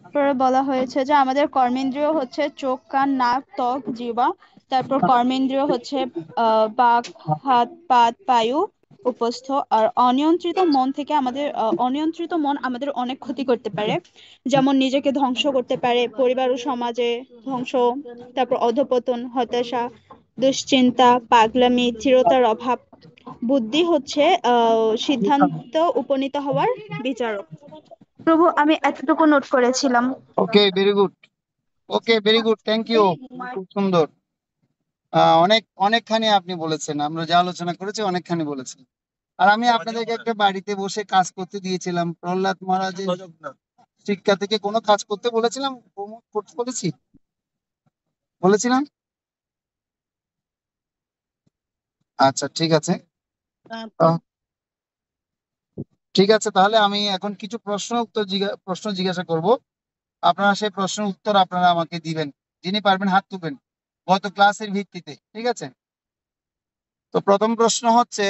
তারপরে বলা হয়েছে যে আমাদের কর্মেন্দ্রিয় হচ্ছে চোখ, কান, নাক, ত্বক, জিহ্বা। তারপর কর্মেন্দ্রিয় হচ্ছে বাক, হাত, পা, পায়ু, উপস্থ। আর অনিয়ন্ত্রিত মন আমাদের অনেক ক্ষতি করতে পারে, যেমন নিজেকে ধ্বংস করতে পারে, পরিবার ও সমাজে ধ্বংস। তারপর অধপতন, হতাশা, দুশ্চিন্তা, পাগলামি, দৃঢ়তার অভাব। বুদ্ধি হচ্ছে সিদ্ধান্ত উপনীত হওয়ার বিচারক। প্রভু, আমি এতটুকু নোট করেছিলাম। Okay, very good. Okay, very good, thank you. খুব সুন্দর। অনেকখানি আপনি বলেছেন, আমরা যা আলোচনা করেছি অনেকখানি বলেছেন। আর আমি আপনাদেরকে একটা বাড়িতে বসে কাজ করতে দিয়েছিলাম, প্রহ্লাদ মহারাজের শিক্ষা থেকে কোনো কাজ করতে বলেছিলাম, বলেছিলাম। আচ্ছা, ঠিক আছে। ঠিক আছে, তাহলে আমি এখন কিছু প্রশ্ন জিজ্ঞাসা করব। আপনারা সেই প্রশ্নের উত্তর আপনারা আমাকে দিবেন। যিনি পারবেন হাত তুলবেন, গত ক্লাসের ভিত্তিতে। ঠিক আছে? তো প্রথম প্রশ্ন হচ্ছে,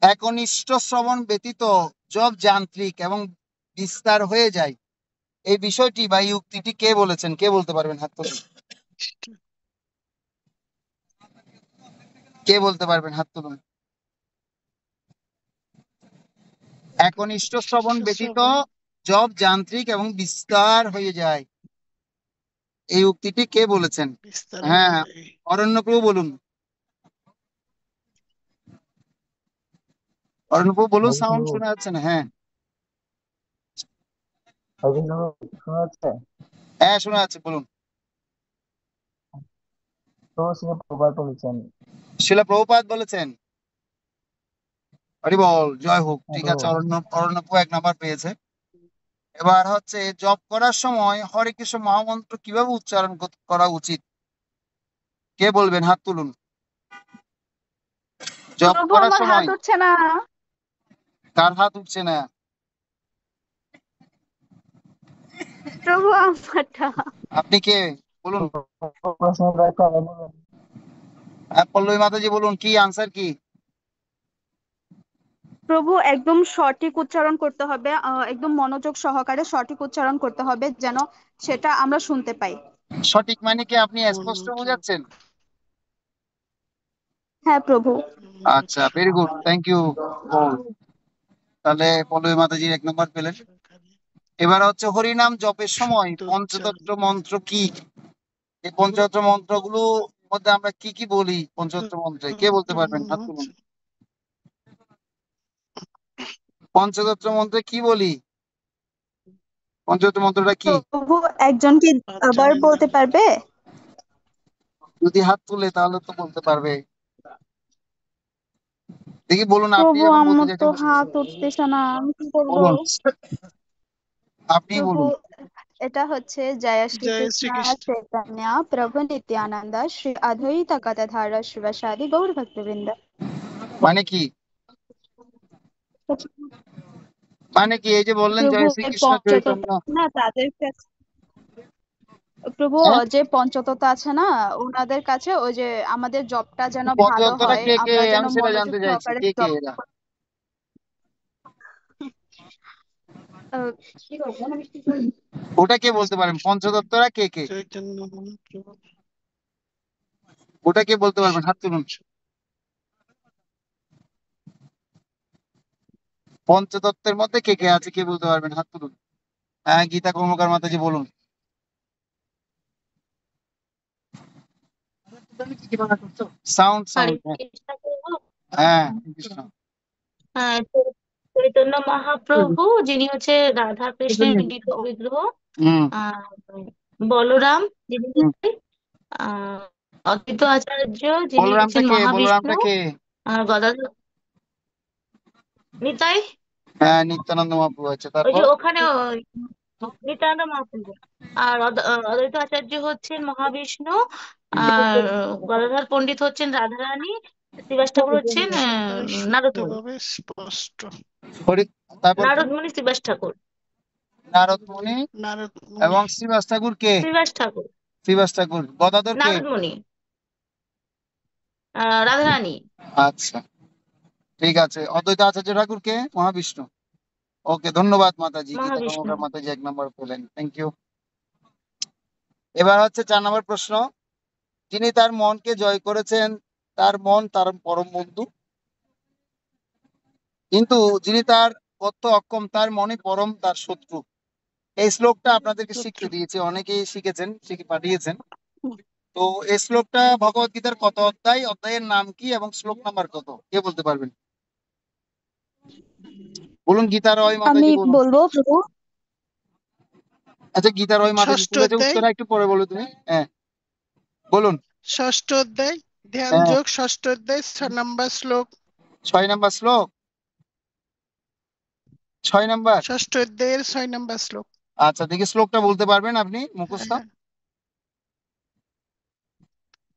একনিষ্ঠ শ্রবণ ব্যতীত জব যান্ত্রিক এবং বিস্তার হয়ে যায়, এই বিষয়টি বা এই উক্তিটি কে বলেছেন? কে বলতে পারবেন? হাত তুলুন। কে বলতে পারবেন? হাত তুলুন। একনিষ্ঠ শ্রবণ ব্যতীত জব যান্ত্রিক এবং বিস্তার হয়ে যায়, এই উক্তিটি কে বলেছেন? হ্যাঁ, অরণ্যপ্রভু বলুন। অরণ্যপ্রভু বলুন, সাউন্ড শোনা যাচ্ছে না। হ্যাঁ শোনা যাচ্ছে? হ্যাঁ, শোনা যাচ্ছে, বলুন। প্রভুপাদ বলেছেন। শিলা প্রভুপাদ বলেছেন। হরি বল, জয় হোক। ঠিক প্রভু। আছে, অরণ্যপ্রভু 1 নাম্বার পেয়েছে। এবার হচ্ছে, জপ করার সময় হরে কৃষ্ণ মহামন্ত্র কিভাবে উচ্চারণ করা উচিত? কে বলবেন? হাত তুলুন। জপ প্রভু, করার আমার হাত সময় উঠছে না। কার হাত উঠছে না? প্রভু, আমারটা। আপনি কে? বলুন। প্রশ্নটা একটু আগে বলুন। হ্যাঁ, পল্লবী মাতাজি বলুন, কি আনসার কি? প্রভু, একদম সঠিক উচ্চারণ করতে হবে, একদম মনোযোগ সহকারে সঠিক উচ্চারণ করতে হবে, যেন সেটা আমরা শুনতে পাই। সঠিক মানে কি আপনি স্পষ্ট বোঝাচ্ছেন? হ্যাঁ প্রভু। আচ্ছা, ভেরি গুড, থ্যাংক ইউ। তাহলে পল্লবী মাতাজি 1 নম্বর পেলেন। এবার হচ্ছে, হরিনাম জপের সময় পঞ্চতত্ত্ব মন্ত্র কি? এই পঞ্চতত্ত্ব মন্ত্রগুলো মধ্যে আমরা কি কি বলি? পঞ্চতত্ত্ব মন্ত্রে কে বলতে পারবেন? হাত তুলুন। পঞ্চতত্ত্ব মন্ত্রে কি বলি? পঞ্চতত্ত্ব মন্ত্রটা কি? প্রভু, একজন কি আবার বলতে পারবে? যদি হাত তুলে তাহলে তো বলতে পারবে। দেখি বলুন, আপনি প্রভু, যখন বলতে আমার তো চাইছেন হাত উঠতেছে না, আমি কি করবো? বলুন, আপনি প্রভু, বলুন। এটা হচ্ছে, জয় শ্রী কৃষ্ণ চৈতন্য প্রভু নিত্যানন্দ শ্রী অদ্বৈত গদাধর শিবাসাদি গৌর ভক্তবৃন্দ। মানে কি? মানে কি? এই যে বললেন প্রভু, জয় এই শ্রীকৃষ্ণ চৈতন্য। পঞ্চতত্ত্ব না তাদের কাছে। প্রভু, হ্যাঁ, যে পঞ্চতত্ত্ব আছে না, ওনাদের কাছে ওই যে আমাদের জবটা যেন ভালো পঞ্চতত্ত্বটা হয়, কে কে? আমরা যেন আমি সেটা মনোযোগ জানতে চাইছি, সহকারে কে কে জব। এরা? আহ, ওটা কে বলতে পারেন? পঞ্চতত্ত্বরা কে কে? ওটা কে বলতে পারবেন? হাত তুলুন। পঞ্চতত্ত্বের মধ্যে কে কে আছে, কে বলতে পারবেন? হাত তুলুন। হ্যাঁ, গীতা কর্মকার মাতাজি বলুন। সাউন্ড হরে সাউন্ড। হ্যাঁ কৃষ্ণ প্রভু। হ্যাঁ, কৃষ্ণ। চৈতন্য মহাপ্রভু, যিনি হচ্ছে রাধা কৃষ্ণের দ্বিতীয় বিগ্রহ। হুম আহ বলরাম, যিনি হুম। হচ্ছে আহ অদ্বৈত আচার্য, যিনি বলরামটা হচ্ছেন কে? মহাবিষ্ণু। বলরামটা কে? আর গদাধর, নিতাই। হ্যাঁ, নিত্যানন্দ মহাপ্রভু আছে। ওই তারপর যে ওখানে নিত্যানন্দ মহাপ্রভু। আর অদ্বৈত আচার্য হচ্ছেন মহাবিষ্ণু। আর গদাধর পণ্ডিত হচ্ছেন রাধারানী। শ্রীবাস ঠাকুর হচ্ছেন নারদমুনি। হরি, তারপর কি? নারদমুনি শ্রীবাস ঠাকুর। নারদ মুনি এবং শ্রীবাস ঠাকুর কে? শ্রীবাস ঠাকুর, শ্রীবাস ঠাকুর। গদাধর কে? নারদমুনি, রাধারানী। আচ্ছা, ঠিক আছে, অদ্বৈত আচার্য ঠাকুরকে মহাবিষ্ণু। ওকে, ধন্যবাদ মাতাজি, গীতা মহাবিষ্ণু। কর্মকার মাতাজি 1 নম্বর পেলেন, থ্যাংক ইউ। এবার হচ্ছে 4 নম্বর প্রশ্ন। যিনি তার মনকে জয় করেছেন, তার মন তার পরম বন্ধু, কিন্তু যিনি তার করতে অক্ষম, তার মনে পরম তার শত্রু। এই শ্লোকটা আপনাদেরকে শিখতে দিয়েছি, অনেকেই শিখেছেন, শিখে পাঠিয়েছেন। তো এই শ্লোকটা ভগবত গীতার কত অধ্যায়, অধ্যায়ের নাম কি এবং শ্লোক নাম্বার কত, কে বলতে পারবেন? বলুন, গীতা রয় আমি মাতাজি বলুন। বলবো প্রভু। আচ্ছা, গীতা রয় মাতাজি ষষ্ঠ বলেছে অধ্যায়, উত্তরটা একটু পরে বলো তুমি। হ্যাঁ, বলুন। ষষ্ঠ অধ্যায়, ধ্যান হ্যাঁ, যোগ, ষষ্ঠ অধ্যায়, 6 নম্বর শ্লোক। 6 নম্বর শ্লোক, 6 নম্বর। ষষ্ঠ অধ্যায়ের 6 নম্বর শ্লোক। আচ্ছা, দেখি শ্লোকটা বলতে পারবেন আপনি মুখস্থ? হ্যাঁ,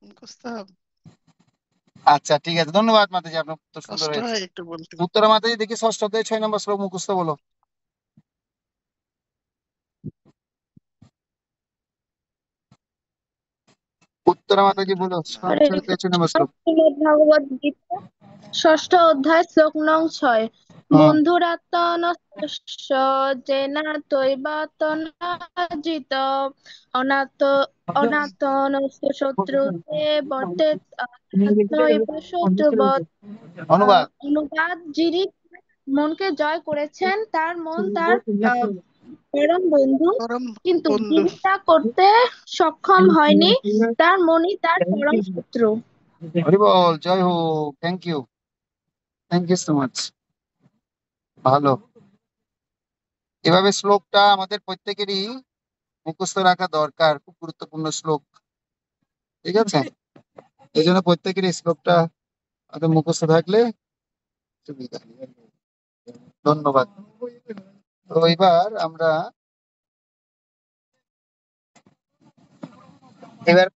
মুখস্থ হবে, আচ্ছা, ঠিক আছে, ধন্যবাদ মাতাজি, আপনার উত্তর সুন্দর কষ্ট হয়েছে। হয় একটু বলতে। উত্তরা মাতাজি, দেখি ষষ্ঠ অধ্যায় 6 নম্বর শ্লোক মুখস্থ বলো। উত্তরা মাতাজি বলো, হরে ষষ্ঠ অধ্যায় 6 নম্বর কৃষ্ণ। শ্লোক। শ্রীমদ্ ভগবদ গীতা 6ষ্ঠ অধ্যায় শ্লোক নং 6। হুম। বন্ধুরাত্মন জেনা তৈবাতনাজিত অনাত অনাতন শত্রুতে বর্তে আত্মৈব শত্রুবৎ। অনুবাদ। অনুবাদ: যিনি মনকে জয় করেছেন তার মন তার পরম বন্ধু, পরম কিন্তু বন্ধু। যিনি তা করতে সক্ষম হয়নি তার মনই তার পরম শত্রু। হরি বল, জয় হোক, thank you, thank you so much. ভালো। এভাবে শ্লোকটা আমাদের প্রত্যেকেরই মুখস্থ রাখা দরকার, খুব গুরুত্বপূর্ণ শ্লোক, ঠিক আছে? এই জন্য প্রত্যেকের এই শ্লোকটা আমাদের মুখস্থ থাকলে সুবিধা। ধন্যবাদ। তো এবার আমরা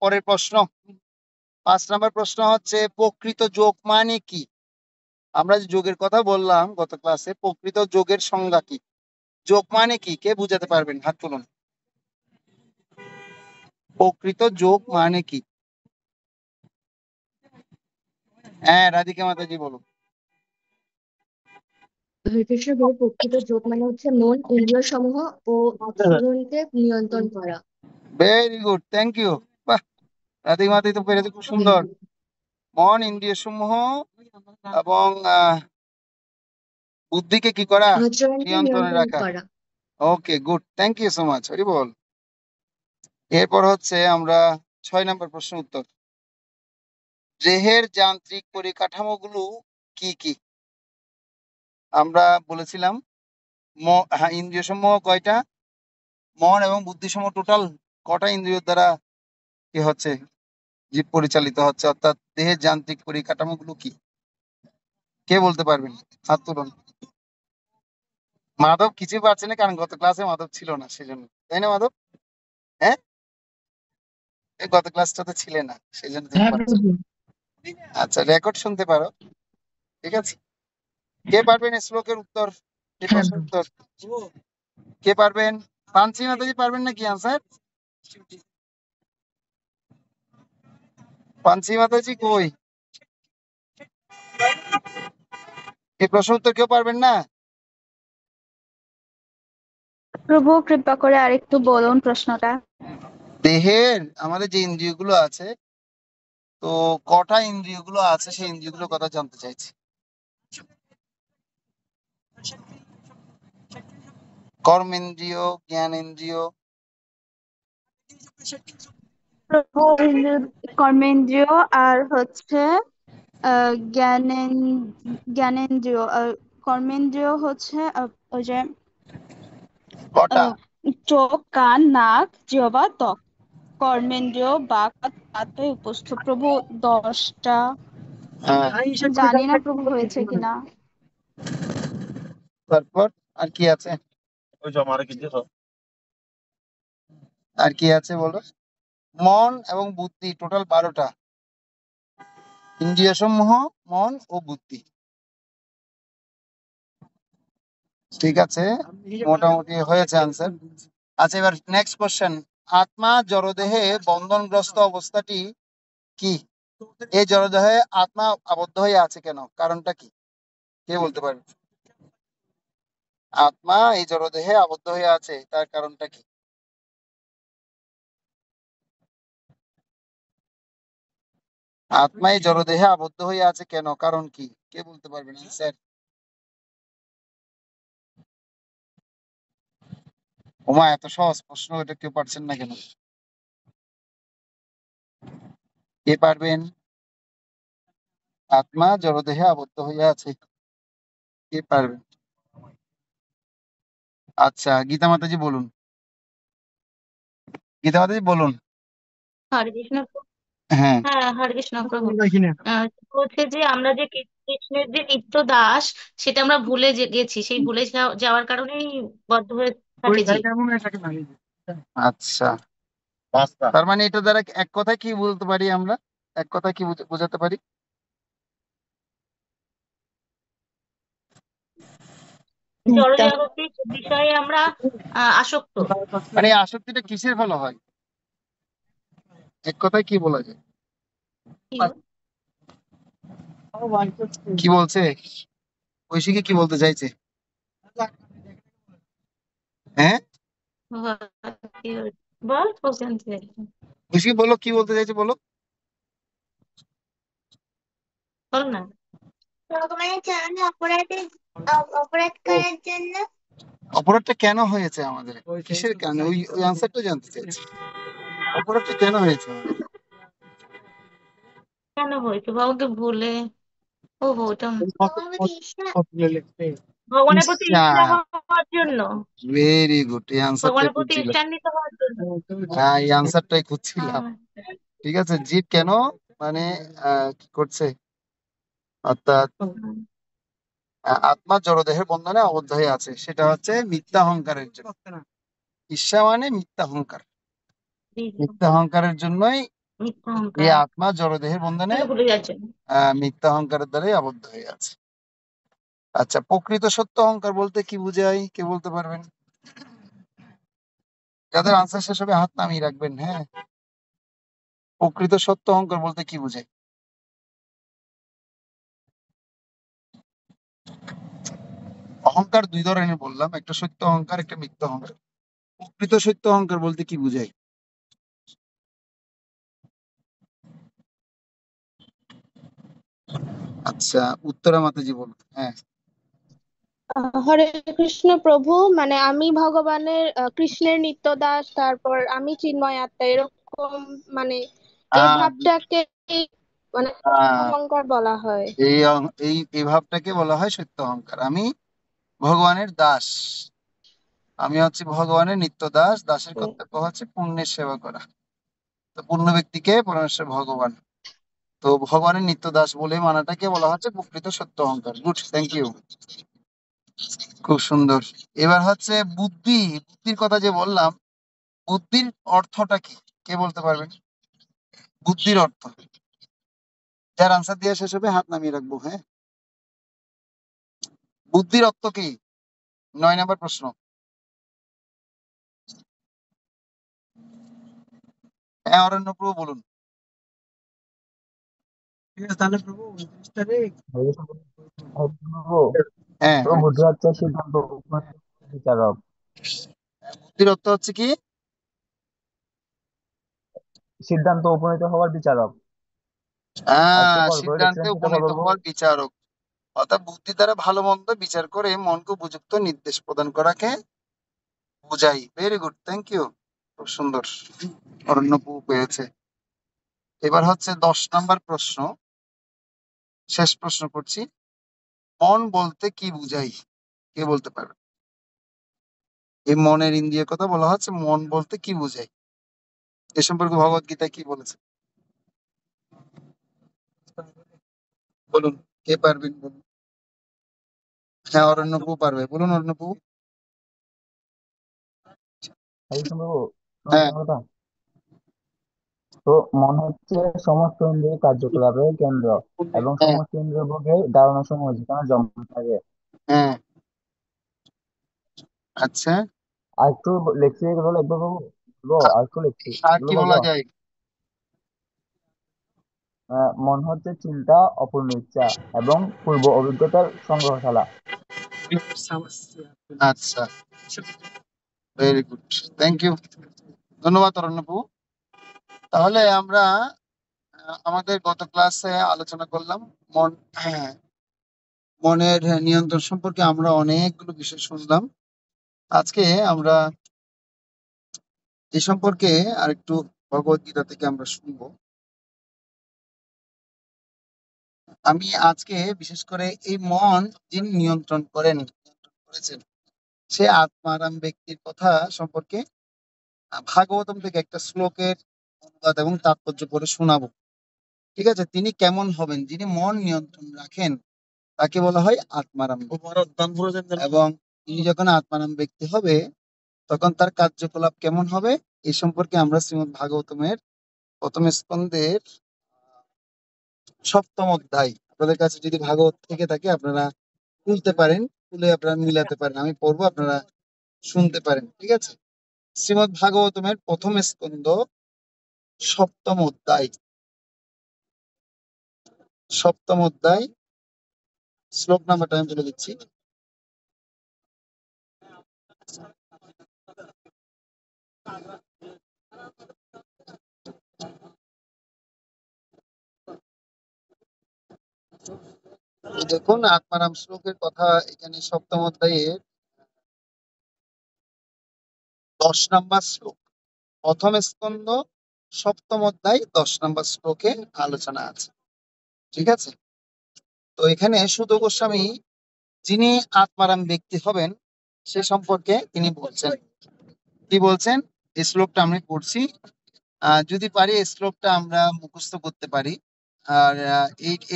পরের প্রশ্ন, 5 নম্বর প্রশ্ন হচ্ছে, প্রকৃত যোগ মানে কি? আমরা যে যোগের কথা বললাম গত ক্লাসে, প্রকৃত যোগের সংজ্ঞা কি, যোগ মানে কি, কে বুঝাতে পারবেন? হাত তুলুন। প্রকৃত যোগ মানে কি? হ্যাঁ, রাধিকা মাতাজি বলুন। হরিকৃষ্ণ প্রভু, প্রকৃত যোগ মানে হচ্ছে মন ইন্দ্রিয় সমূহ ও আচরণকে নিয়ন্ত্রণ করা। Very good, thank you. বাহ, রাধিকা মাতাজি তো পেরেছে, খুব সুন্দর। মন ইন্দ্রিয় সমূহ এবং বুদ্ধিকে কি করা? আচরণকে নিয়ন্ত্রণে নিয়ন্ত্রণ রাখা। করা। Okay, good, thank you so much, Hari বল। এরপর হচ্ছে আমরা 6 নম্বর প্রশ্ন উত্তর। দেহের যান্ত্রিক পরিকাঠামোগুলো কি কি? আমরা বলেছিলাম হ্যাঁ, ইন্দ্রিয় সমূহ কয়টা? মন এবং বুদ্ধি সমূহ টোটাল কটা ইন্দ্রিয় দ্বারা কি হচ্ছে, জীব পরিচালিত হচ্ছে, অর্থাৎ দেহের যান্ত্রিক পরিকাঠামোগুলো কি, কে বলতে পারবেন? হাত তুলুন। মাধব কিছু পারছে না, কারণ গত ক্লাসে মাধব ছিল না, সেজন্য, তাই না মাধব? হ্যাঁ, এই গত ক্লাসটাতে ছিলে না, সেই জন্য তুমি পারছো না। আচ্ছা, রেকর্ড শুনতে পারো, ঠিক আছে? কে পারবেন এই শ্লোকের উত্তর, এই প্রশ্নের উত্তর? কে পারবেন? পাঞ্চি মাতাজি পারবেন নাকি আনসার? পাঞ্চি মাতাজি কই? এই প্রশ্ন উত্তর কেউ পারবেন না? প্রভু কৃপা করে আরেকটু বলুন প্রশ্নটা। দেহের আমাদের যে ইন্দ্রিয়গুলো আছে, তো কটা ইন্দ্রিয়গুলো আছে, সেই ইন্দ্রিয়গুলোর কথা জানতে চাইছি। কর্মেন্দ্রিয়, জ্ঞানেন্দ্রিয়। প্রভু কর্মেন্দ্রিয় আর হচ্ছে জ্ঞানেন্দ্রিয়। কর্মেন্দ্রিয় হচ্ছে ওই যে কটা? চোখ, কান, নাক, জিহ্বা, ত্বক। কর্মেন্দ্রিয় বাক হাতে উপস্থ। প্রভু 10টা। হ্যাঁ, জানি না প্রভু হয়েছে কিনা। তারপর আর কি আছে? আর কি আছে বলো? মন এবং বুদ্ধি টোটাল 12টা ইন্দ্রিয় সমূহ, মন ও বুদ্ধি, ঠিক আছে, মোটামুটি হয়েছে আনসার। আচ্ছা, এবার নেক্সট কোশ্চেন। আত্মা জড়দেহে বন্ধনগ্রস্ত অবস্থাটি কি? এই জড়দেহে আত্মা আবদ্ধ হয়ে আছে কেন, কারণটা কি? কে বলতে পারবে? আত্মা এই জড়দেহে আবদ্ধ হয়ে আছে, তার কারণটা কি? আত্মা এই জড়দেহে আবদ্ধ হয়ে আছে কেন, কারণ কি? কে বলতে পারবেন স্যার? ওমা, এত সহজ প্রশ্ন, এটা কেউ পারছেন না কেন? কে পারবেন? আত্মা জড়দেহে আবদ্ধ হয়ে আছে, কে পারবেন? আচ্ছা, গীতা মাতাজি বলুন। গীতা মাতাজি বলুন। হরে কৃষ্ণ। হ্যাঁ। হ্যাঁ, হরে কৃষ্ণ প্রভু। বলছে যে আমরা যে কৃষ্ণের যে নিত্য দাস, সেটা আমরা ভুলে গেছি, সেই ভুলে যাওয়ার কারণেই বদ্ধ হয়ে থাকে জীব। আচ্ছা, তার মানে এটা দ্বারা এক কথায় কি বলতে পারি আমরা? এক কথায় কি বোঝাতে পারি? জড়জাগতিক বিষয়ে আমরা আসক্ত। মানে এই আসক্তিটা কিসের ফলে হয়? এক কথায় কি বলা যায়? কি বলছে ঐশীকে, কি বলতে চাইছে? হ্যাঁ, বল প্রশান্ত। ঐশী বলো, কি বলতে চাইছে বলো। বল না। ভগবানের চরণে অপরাধ করার জন্য। অপরাধটা কেন হয়েছে আমাদের, কিসের কারণে, ওই ওই আনসারটা জানতে চাইছি। অপরাধটা কেন হয়েছে আমাদের? কেন হয়েছে বাবাকে ভুলে? ও ওটা ভগবানের প্রতি ইচ্ছা। ঈর্ষা হওয়ার জন্য। ভেরি গুড, এই আনসারটাই ভগবানের প্রতি খুঁজছিলাম। ঈর্ষান্বিত হওয়ার জন্য। হ্যাঁ, এই আনসারটাই খুঁজছিলাম। ঠিক আছে, জীব কেন মানে কি করছে, অর্থাৎ আত্মা জড়দেহের বন্ধনে আবদ্ধ হয়ে আছে, সেটা হচ্ছে মিথ্যা অহংকারের জন্য। ঈর্ষা মানে মিথ্যা অহংকার, মিথ্যা অহংকারের জন্যই মিথ্যা এই অহংকার আত্মা জড়দেহের বন্ধনে ভুলে যাচ্ছে। মিথ্যা অহংকারের দ্বারাই আবদ্ধ হয়ে আছে। আচ্ছা, প্রকৃত সত্য অহংকার বলতে কি বুঝায়, কে বলতে পারবেন? যাদের আনসার শেষ হবে হাত নামিয়ে রাখবেন। হ্যাঁ, প্রকৃত সত্য অহংকার বলতে কি বুঝায়? অহংকার দুই ধরনের বললাম, একটা সত্য অহংকার, একটা মিথ্যা অহংকার। প্রকৃত সত্য অহংকার বলতে কি বুঝায়? আচ্ছা, উত্তরা মাতাজি বলুন। হ্যাঁ। হরে কৃষ্ণ প্রভু, মানে আমি ভগবানের কৃষ্ণের নিত্য দাস, তারপর আমি চিন্ময় আত্মা, এরকম মানে এই আহ, ভাবটাকে মানে আহ, অহংকার বলা হয়। এই ভাবটাকে বলা হয় সত্য অহংকার। আমি ভগবানের দাস, আমি হচ্ছে ভগবানের নিত্য দাস, দাসের কর্তব্য হচ্ছে পুণ্যের সেবা করা। তো পূর্ণ ব্যক্তিকে পরমেশ্বর ভগবান, তো ভগবানের নিত্য দাস বলে মানাটাকে বলা হচ্ছে প্রকৃত সত্য অহংকার। গুড, থ্যাংক ইউ, খুব সুন্দর। এবার হচ্ছে বুদ্ধি, বুদ্ধির কথা যে বললাম, বুদ্ধির অর্থটা কি, কে বলতে পারবেন? বুদ্ধির অর্থ, যার আনসার দিয়ে শেষ হবে হাত নামিয়ে রাখবো। হ্যাঁ, বুদ্ধির অর্থ কি? 9 নম্বর প্রশ্ন। হ্যাঁ, অরণ্যপ্রভু বলুন। প্রভু, হ্যাঁ, তো বুদ্ধি হচ্ছে সিদ্ধান্ত বিচারক। বুদ্ধির অর্থ হচ্ছে কি? সিদ্ধান্ত উপনীত হওয়ার বিচারক। আর একটু পর করে সিদ্ধান্তে লিখছিলেন সেটা উপনীত বলবো। হওয়ার বিচারক, অর্থাৎ বুদ্ধি দ্বারা ভালো মন্দ বিচার করে মনকে উপযুক্ত নির্দেশ প্রদান করাকে বুঝাই। ভেরি গুড, থ্যাংক ইউ, খুব সুন্দর, অরণ্যপ্রভু পেয়েছে। এবার হচ্ছে 10 নম্বর প্রশ্ন, শেষ প্রশ্ন করছি। মন বলতে কি বুঝাই, কে বলতে পারবে? এই মনের ইন্দ্রিয়ের কথা বলা হচ্ছে, মন বলতে কি বুঝাই, এ সম্পর্কে ভগবত গীতায় কি বলেছে বলুন, কে পারবেন বলুন। হ্যাঁ, অরণ্যপ্রভু পারবে, বলুন অরণ্যপ্রভু। হরিকৃষ্ণ প্রভু, হ্যাঁ, শুনছেন কথা? তো মন হচ্ছে সমস্ত ইন্দ্রিয় কার্যকলাপের কেন্দ্র এবং হ্যাঁ, সমস্ত ইন্দ্রিয় ভোগের ধারণা সমূহ যেখানে জমা থাকে। হ্যাঁ। আচ্ছা, আর একটু লেখছি এগুলো লিখবো বাবু, বলবো আর একটু লেখছি আর এগুলো কি বলবো। বলা যায়? মন হচ্ছে চিন্তা, অপূর্ণ ইচ্ছা এবং পূর্ব অভিজ্ঞতার সংগ্রহশালা। আচ্ছা, ভেরি গুড, থ্যাংক ইউ, ধন্যবাদ অরণ্যপু। তাহলে আমরা আমাদের গত ক্লাসে আলোচনা করলাম মন মনের নিয়ন্ত্রণ সম্পর্কে। আমরা অনেকগুলো বিষয় শুনলাম। আজকে আমরা এই সম্পর্কে আরেকটু ভগবত গীতা থেকে আমরা শুনবো। আমি আজকে বিশেষ করে এই মন যিনি নিয়ন্ত্রণ করেছেন সে আত্মারাম ব্যক্তির কথা সম্পর্কে ভাগবতম থেকে একটা শ্লোকের অনুবাদ এবং তাৎপর্য পড়ে শোনাবো। ঠিক আছে? তিনি কেমন হবেন? যিনি মন নিয়ন্ত্রণ রাখেন তাকে বলা হয় আত্মারাম ব্যক্তি। এবং তিনি যখন আত্মারাম ব্যক্তি হবে তখন তার কার্যকলাপ কেমন হবে এই সম্পর্কে আমরা শ্রীমদ্ ভাগবতমের প্রথম স্কন্ধের 7ম অধ্যায়, আপনাদের কাছে যদি ভাগবত থেকে থাকে আপনারা খুলতে পারেন, খুলে আপনারা মিলাতে পারেন, আমি পড়বো, আপনারা শুনতে পারেন। ঠিক আছে? শ্রীমদ্ ভাগবতমের প্রথম স্কন্ধ 7ম অধ্যায়, 7ম অধ্যায় শ্লোক নাম্বারটা আমি বলে দিচ্ছি। দেখুন আত্মারাম শ্লোকের কথা এখানে 7ম অধ্যায়ের 10 নম্বর শ্লোক, প্রথম স্কন্ধ 7ম অধ্যায় 10 নম্বর শ্লোকে আলোচনা আছে। ঠিক আছে? তো এখানে সুত গোস্বামী যিনি আত্মারাম ব্যক্তি হবেন সে সম্পর্কে তিনি বলছেন। কি বলছেন? এই শ্লোকটা আমি পড়ছি, যদি পারি এই শ্লোকটা আমরা মুখস্থ করতে পারি। আর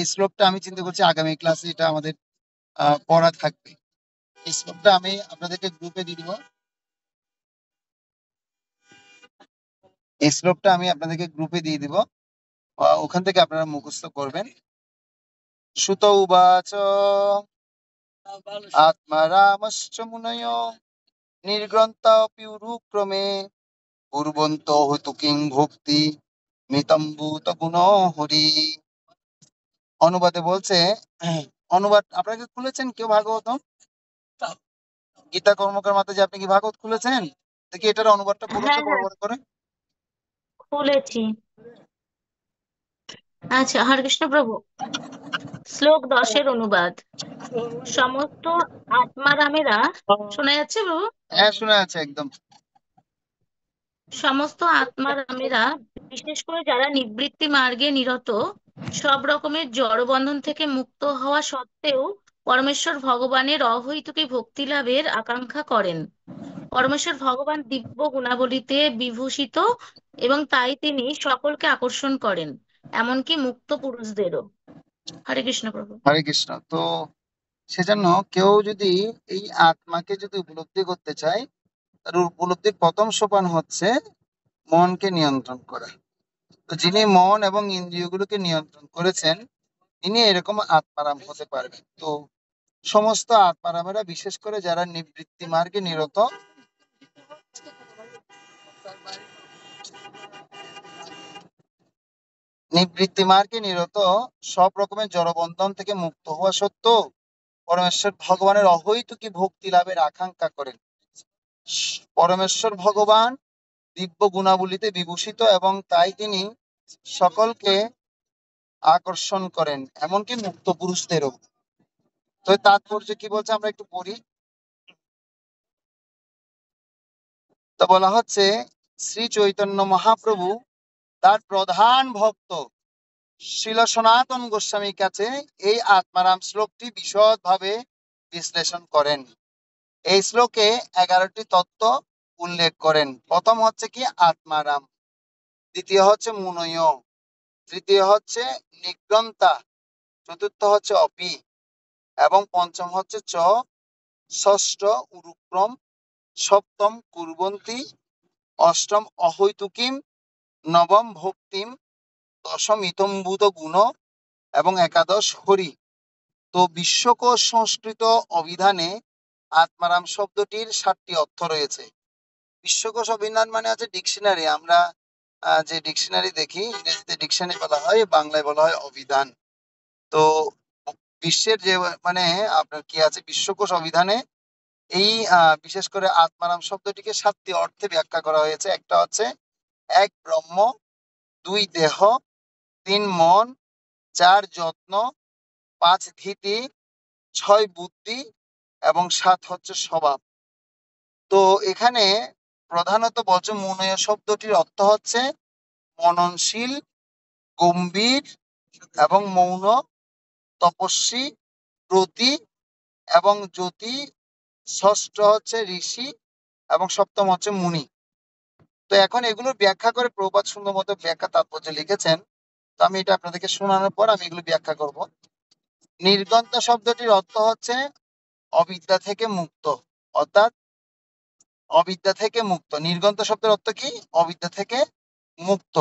এই শ্লোকটা আমি চিন্তা করছি আগামী ক্লাসে এটা আমাদের পড়া থাকবে। এই শ্লোকটা আমি আপনাদেরকে গ্রুপে দিয়ে দিব। এই শ্লোকটা আমি আপনাদেরকে গ্রুপে দিয়ে দিব, ওখান থেকে আপনারা মুখস্থ করবেন। সুত উবাচ আত্মারামশ্চ মুনয় নির্গ্রন্থাপি উরুক্রমে কুর্বন্ত হতু কিং ভক্তি মিতম্বুত গুণ হরি। অনুবাদে বলছে, অনুবাদ আপনাকে খুলেছেন কেউ ভাগবতম? গীতা কর্মকার মাতাজি আপনি কি ভাগবত খুলেছেন? দেখি এটার অনুবাদটা বলুন তো হ্যাঁ বড় হ্যাঁ বড় করে। খুলেছি। আচ্ছা, হরে কৃষ্ণ প্রভু। শ্লোক 10-এর অনুবাদ। সমস্ত আত্মারামেরা, শোনা যাচ্ছে প্রভু? হ্যাঁ, শোনা যাচ্ছে একদম। সমস্ত আত্মারামেরা, বিশেষ করে যারা নিবৃত্তি মার্গে নিরত, সব রকমের জড়বন্ধন থেকে মুক্ত হওয়া সত্ত্বেও পরমেশ্বর ভগবানের অহৈতুকী ভক্তি লাভের আকাঙ্ক্ষা করেন। পরমেশ্বর ভগবান দিব্য গুণাবলীতে বিভূষিত এবং তাই তিনি সকলকে আকর্ষণ করেন, এমনকি মুক্ত পুরুষদেরও। হরে কৃষ্ণ প্রভু। হরে কৃষ্ণ। তো সেজন্য কেউ যদি এই আত্মাকে যদি উপলব্ধি করতে চায় তার উপলব্ধির প্রথম সোপান হচ্ছে মনকে নিয়ন্ত্রণ করা। তো যিনি মন এবং ইন্দ্রিয়গুলোকে নিয়ন্ত্রণ করেছেন তিনি এরকম আত্মারাম হতে পারবেন। তো সমস্ত আত্মারামেরা বিশেষ করে যারা নিবৃত্তি মার্গে নিরত, সব রকমের জড়বন্ধন থেকে মুক্ত হওয়া সত্ত্বেও পরমেশ্বর ভগবানের অহৈতুকী ভক্তি লাভের আকাঙ্ক্ষা করেন। পরমেশ্বর ভগবান দিব্য গুণাবলীতে বিভূষিত এবং তাই তিনি সকলকে আকর্ষণ করেন, এমনকি মুক্ত পুরুষদেরও। তো তাৎপর্য কি বলছে আমরা একটু পড়ি। তো বলা হচ্ছে শ্রী চৈতন্য মহাপ্রভু তার প্রধান ভক্ত শ্রীল সনাতন গোস্বামীর কাছে এই আত্মারাম শ্লোকটি বিশদভাবে বিশ্লেষণ করেন। এই শ্লোকে 11টি তত্ত্ব উল্লেখ করেন। প্রথম হচ্ছে কি আত্মারাম, দ্বিতীয় হচ্ছে মুনয়, তৃতীয় হচ্ছে নিগ্রন্থা, চতুর্থ হচ্ছে অপি এবং পঞ্চম হচ্ছে চ, ষষ্ঠ উরুক্রম, সপ্তম কুর্বন্তী, অষ্টম অহৈতুকিম, নবম ভক্তিম, দশম ইতম্বুত গুণ এবং একাদশ হরি। তো বিশ্বকোষ সংস্কৃত অভিধানে আত্মারাম শব্দটির 7টি অর্থ রয়েছে। বিশ্বকোষ অভিধান মানে হচ্ছে ডিকশনারি। আমরা যে ডিকশনারি দেখি, ইংরেজিতে ডিকশনারি বলা হয়, বাংলায় বলা হয় অভিধান। তো বিশ্বের যে মানে আপনার কি আছে বিশ্বকোষ অভিধানে এই বিশেষ করে আত্মারাম শব্দটিকে 7টি অর্থে ব্যাখ্যা করা হয়েছে। একটা হচ্ছে 1 ব্রহ্ম, 2 দেহ, 3 মন, 4 যত্ন, 5 ধীতি, 6 বুদ্ধি এবং 7 হচ্ছে স্বভাব। তো এখানে প্রধানত বলছে মনয় শব্দটির অর্থ হচ্ছে মননশীল, গম্ভীর এবং মৌন, তপস্বী, প্রতি এবং জ্যোতি, ষষ্ঠ হচ্ছে ঋষি এবং সপ্তম হচ্ছে মুনি। তো এখন এগুলো ব্যাখ্যা করে প্রভুপাদ সুন্দর মতো ব্যাখ্যা তাৎপর্য লিখেছেন। তো আমি এটা আপনাদেরকে শোনানোর পর আমি এগুলো ব্যাখ্যা করব। নির্গন্ত শব্দটির অর্থ হচ্ছে অবিদ্যা থেকে মুক্ত, অর্থাৎ অবিদ্যা থেকে মুক্ত। নির্গন্ত শব্দের অর্থ কি? অবিদ্যা থেকে মুক্ত।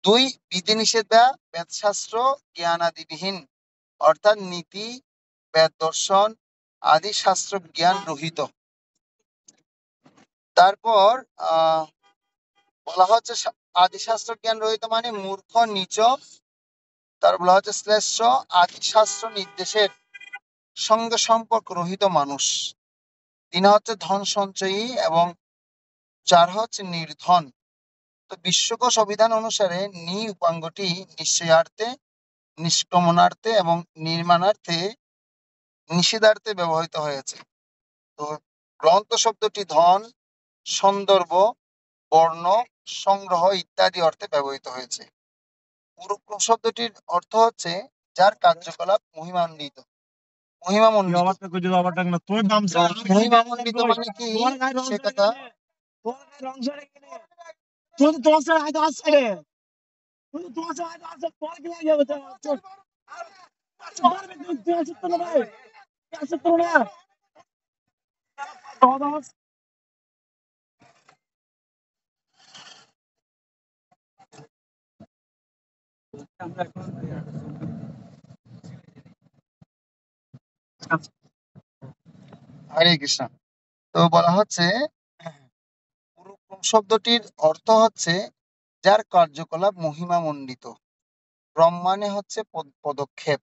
2 বিধিনিষেধা বেদশাস্ত্র জ্ঞানাদিবিহীন, অর্থাৎ নীতি, বেদ দর্শন আদি শাস্ত্র জ্ঞান রহিত। তারপর বলা হচ্ছে আদি শাস্ত্র জ্ঞান রহিত মানে মূর্খ, নিচ। তার বলা হচ্ছে শ্লেষ্ঠ, আদি শাস্ত্র নির্দেশের সঙ্গে সম্পর্ক রহিত মানুষ। 3 হচ্ছে ধন সঞ্চয়ী এবং 4 হচ্ছে নির্ধন। তো বিশ্বকোষ অভিধান অনুসারে নি উপাঙ্গটি নিশ্চয়ার্থে, নিষ্ক্রমণার্থে এবং নির্মাণার্থে, নিষেধার্থে ব্যবহৃত হয়েছে। তো গ্রন্থ শব্দটি ধন, সন্দর্ভ, বর্ণ, সংগ্রহ ইত্যাদি অর্থে ব্যবহৃত হয়েছে। পুরুক্রম শব্দটির অর্থ হচ্ছে যার কার্যকলাপ মহিমান্বিত। মহিমামণ্ডিত মহিমামণ্ডিত মানে কি সে কথা হরে কৃষ্ণ। তো বলা হচ্ছে পুরুক্রম শব্দটির অর্থ হচ্ছে যার কার্যকলাপ মহিমামণ্ডিত। ক্রম মানে হচ্ছে পদক্ষেপ,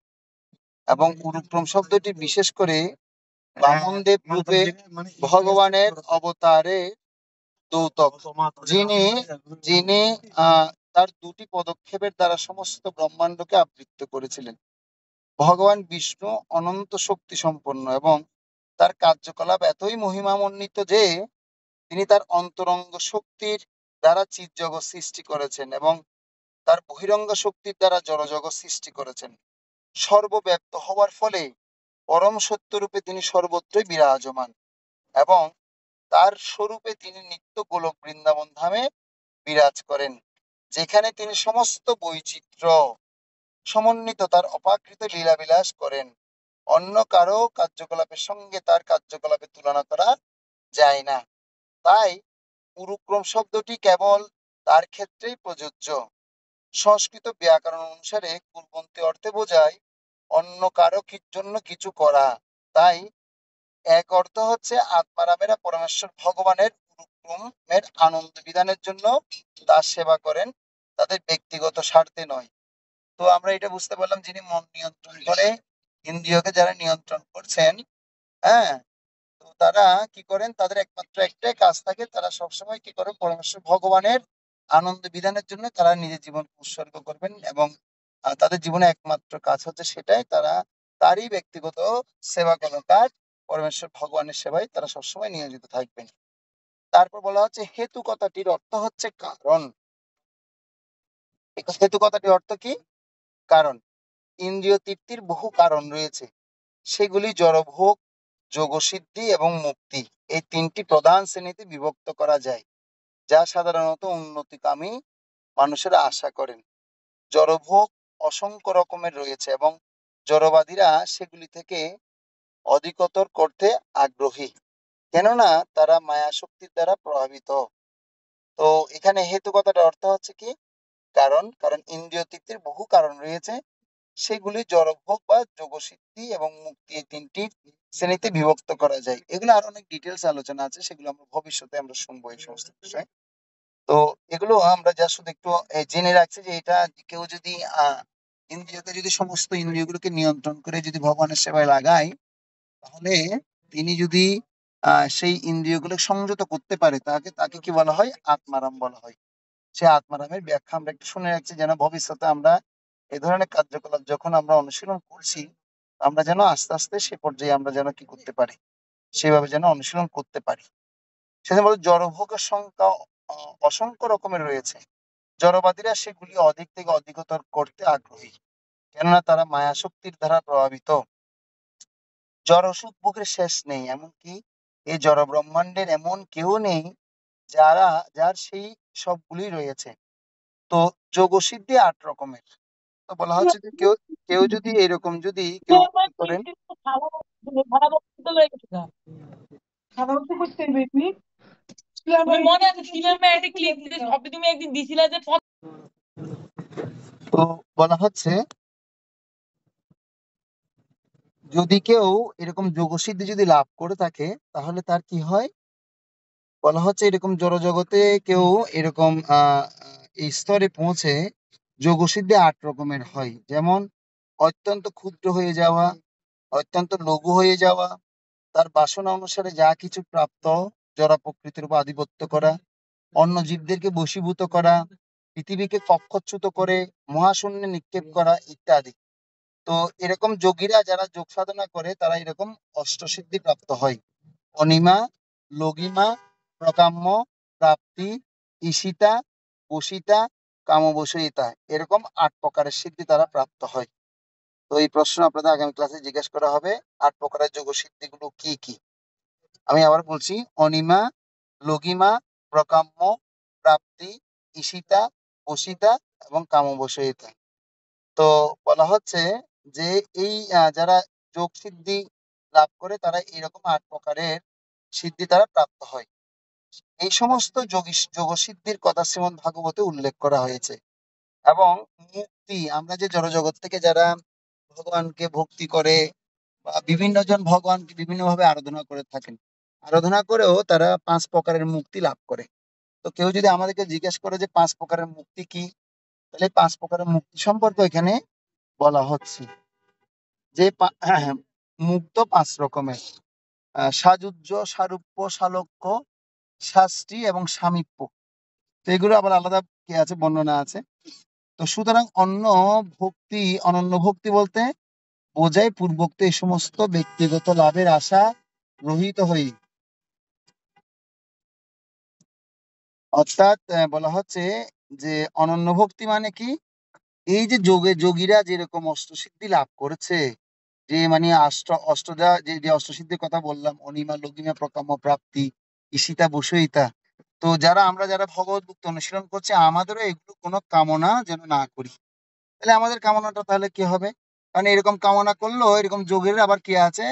এবং উরুক্রম শব্দটি বিশেষ করে বামনদেব রূপে ভগবানের অবতারে দ্যোতক, যিনি যিনি তার 2টি পদক্ষেপের দ্বারা সমস্ত ব্রহ্মাণ্ডকে আবৃত করেছিলেন। ভগবান বিষ্ণু অনন্ত শক্তি সম্পন্ন এবং তার কার্যকলাপ এতই মহিমামণ্ডিত যে তিনি তার অন্তরঙ্গ শক্তির দ্বারা চিৎজগৎ সৃষ্টি করেছেন এবং তার বহিরঙ্গ শক্তির দ্বারা জড়জগৎ সৃষ্টি করেছেন। সর্বব্যাপ্ত হওয়ার ফলে পরম সত্যরূপে তিনি সর্বত্রই বিরাজমান এবং তার স্বরূপে তিনি নিত্য গোলক বৃন্দাবন ধামে বিরাজ করেন, যেখানে তিনি সমস্ত বৈচিত্র্য সমন্বিত তার অপাকৃত লীলাবিলাস করেন। অন্য কারো কার্যকলাপের সঙ্গে তার কার্যকলাপের তুলনা করা যায় না। তাই পুরুক্রম শব্দটি কেবল তার ক্ষেত্রেই প্রযোজ্য। সংস্কৃত ব্যাকরণ অনুসারে কুলবন্তী অর্থে বোঝায় অন্য কারো জন্য কিছু করা। তাই এক অর্থ হচ্ছে আত্মারামেরা পরমেশ্বর ভগবানের পুরুক্রমের আনন্দ বিধানের জন্য তার সেবা করেন, তাদের ব্যক্তিগত স্বার্থে নয়। তো আমরা এটা বুঝতে পারলাম যিনি মন নিয়ন্ত্রণ করে, ইন্দ্রিয়কে যারা নিয়ন্ত্রণ করছেন, হ্যাঁ, তো তারা কি করেন, তাদের একমাত্র একটাই কাজ থাকে, তারা সবসময় কি করেন পরমেশ্বর ভগবানের আনন্দ বিধানের জন্য তারা নিজের জীবন উৎসর্গ করবেন এবং তাদের জীবনে একমাত্র কাজ হচ্ছে সেটাই, তারা তারই ব্যক্তিগত সেবা করার কাজ, পরমেশ্বর ভগবানের সেবায় তারা সবসময় নিয়োজিত থাকবেন। তারপর বলা হচ্ছে হেতু কথাটির অর্থ হচ্ছে কারণ। হেতু কথাটির অর্থ কি? কারণ। ইন্দ্রিয় তৃপ্তির বহু কারণ রয়েছে, সেগুলি জড়ভোগ, যোগসিদ্ধি এবং মুক্তি, এই 3টি প্রধান শ্রেণীতে বিভক্ত করা যায়, যা সাধারণত উন্নতিকামী মানুষেরা আশা করেন। জড়ভোগ অসংখ্য রকমের রয়েছে এবং জড়বাদীরা সেগুলি থেকে অধিকতর করতে আগ্রহী, কেননা তারা মায়া শক্তির দ্বারা প্রভাবিত। তো এখানে হেতু কথাটার অর্থ হচ্ছে কি? কারণ। কারণ ইন্দ্রিয় তৃপ্তির বহু কারণ রয়েছে, সেগুলি জড়ভোগ বা যোগসিদ্ধি এবং মুক্তি, এই 3টি শ্রেণীতে বিভক্ত করা যায়। এগুলো আরো অনেক ডিটেলস আলোচনা আছে, সেগুলো আমরা ভবিষ্যতে আমরা শুনবো এই সমস্ত বিষয়। তো এগুলো আমরা যা শুধু একটু জেনে রাখছি যে এটা কেউ যদি ইন্দ্রিয়কে যদি সমস্ত ইন্দ্রিয়গুলোকে নিয়ন্ত্রণ করে যদি ভগবানের সেবায় লাগায়, তাহলে তিনি যদি সেই ইন্দ্রিয়গুলো সংযত করতে পারে, তাকে তাকে কি বলা হয়? আত্মারাম বলা হয়। সে আত্মারামের ব্যাখ্যা আমরা একটু শুনে রাখছি, যেন ভবিষ্যতে আমরা এই ধরনের কার্যকলাপ যখন আমরা অনুশীলন করছি, আমরা যেন আস্তে আস্তে সে পর্যায়ে আমরা যেন কি করতে পারি, সেভাবে যেন অনুশীলন করতে পারি। সেজন্য বলে জড়ভোগের সংখ্যা অসংখ্য রকমের রয়েছে। জড়বাদীরা সেগুলি অধিক থেকে অধিকতর করতে আগ্রহী, কেননা তারা মায়া শক্তির দ্বারা প্রভাবিত। জড় সুখ ভোগের শেষ নেই, এমনকি এই জড় ব্রহ্মাণ্ডের এমন কেউ নেই যার সেই সবগুলি রয়েছে। তো যোগ সিদ্ধি 8 রকমের। তো বলা হচ্ছে যে কেউ কেউ যদি এরকম যদি কেউ কি করেন, তো বলা হচ্ছে যদি কেউ এরকম যোগ সিদ্ধি যদি লাভ করে থাকে, তাহলে তার কি হয়? বলা হচ্ছে এরকম জড় জগতে কেউ এরকম এই স্তরে পৌঁছে যোগ সিদ্ধি 8 রকমের হয়। যেমন অত্যন্ত ক্ষুদ্র হয়ে যাওয়া, অত্যন্ত লঘু হয়ে যাওয়া, তার বাসনা অনুসারে যা কিছু প্রাপ্ত, জড় প্রকৃতির উপর আধিপত্য করা, অন্য জীবদেরকে বশীভূত করা, পৃথিবীকে কক্ষচ্যুত করে মহাশূন্যে নিক্ষেপ করা ইত্যাদি। তো এরকম যোগীরা যারা যোগ সাধনা করে, তারা এরকম অষ্টসিদ্ধি প্রাপ্ত হয়। অনিমা, লঘিমা, প্রকাম্য, প্রাপ্তি, ঈশিতা, বশিতা, কামবশয়িতা, এরকম 8 প্রকারের সিদ্ধি তারা প্রাপ্ত হয়। তো এই প্রশ্ন আপনাদের আগামী ক্লাসে জিজ্ঞেস করা হবে, 8 প্রকারের যোগ সিদ্ধিগুলো কি কি। আমি আবার বলছি, অনিমা, লঘিমা, প্রকাম্য, প্রাপ্তি, ঈশিতা, বশিতা এবং কামবশয়িতা। তো বলা হচ্ছে যে এই যারা যোগ সিদ্ধি লাভ করে, তারা এরকম 8 প্রকারের সিদ্ধি তারা প্রাপ্ত হয়। এই সমস্ত যোগ সিদ্ধির কথা শ্রীমদ্ ভাগবতে উল্লেখ করা হয়েছে। এবং মুক্তি, আমরা যে জড়জগৎ থেকে যারা ভগবানকে ভক্তি করে বা বিভিন্ন জন ভগবানকে বিভিন্ন ভাবে আরাধনা করে থাকেন, আরাধনা করেও তারা 5 প্রকারের মুক্তি লাভ করে। তো কেউ যদি আমাদেরকে জিজ্ঞেস করে যে 5 প্রকারের মুক্তি কি, তাহলে 5 প্রকারের মুক্তি সম্পর্কে এখানে বলা হচ্ছে যে মুক্ত 5 রকমের: সাযুজ্য, সারূপ্য, সালোক্য, শাস্ত্রী এবং সামীপ্য। তো এগুলো আবার আলাদা কি আছে, বর্ণনা আছে। তো সুতরাং অনন্য ভক্তি বলতে বোঝায় পূর্বোক্ত এই সমস্ত ব্যক্তিগত লাভের আশা রহিত হই। অর্থাৎ বলা হচ্ছে যে অনন্য ভক্তি মানে কি, এই যে যোগীরা যেরকম অষ্টসিদ্ধি লাভ করেছে, যে মানে অষ্টদা যে অষ্টসিদ্ধির কথা বললাম, অনিমা, লঘিমা, প্রকাম্য, প্রাপ্তি, ঈশিতা, বশয়িতা। তো যারা ভগবত ভক্তি অনুশীলন করছে, আমাদেরও এগুলো কোনো কামনা যেন না করি। তাহলে আমাদের কামনাটা তাহলে কি হবে? কারণ এরকম কামনা করলেও এরকম যোগের আবার কি আছে,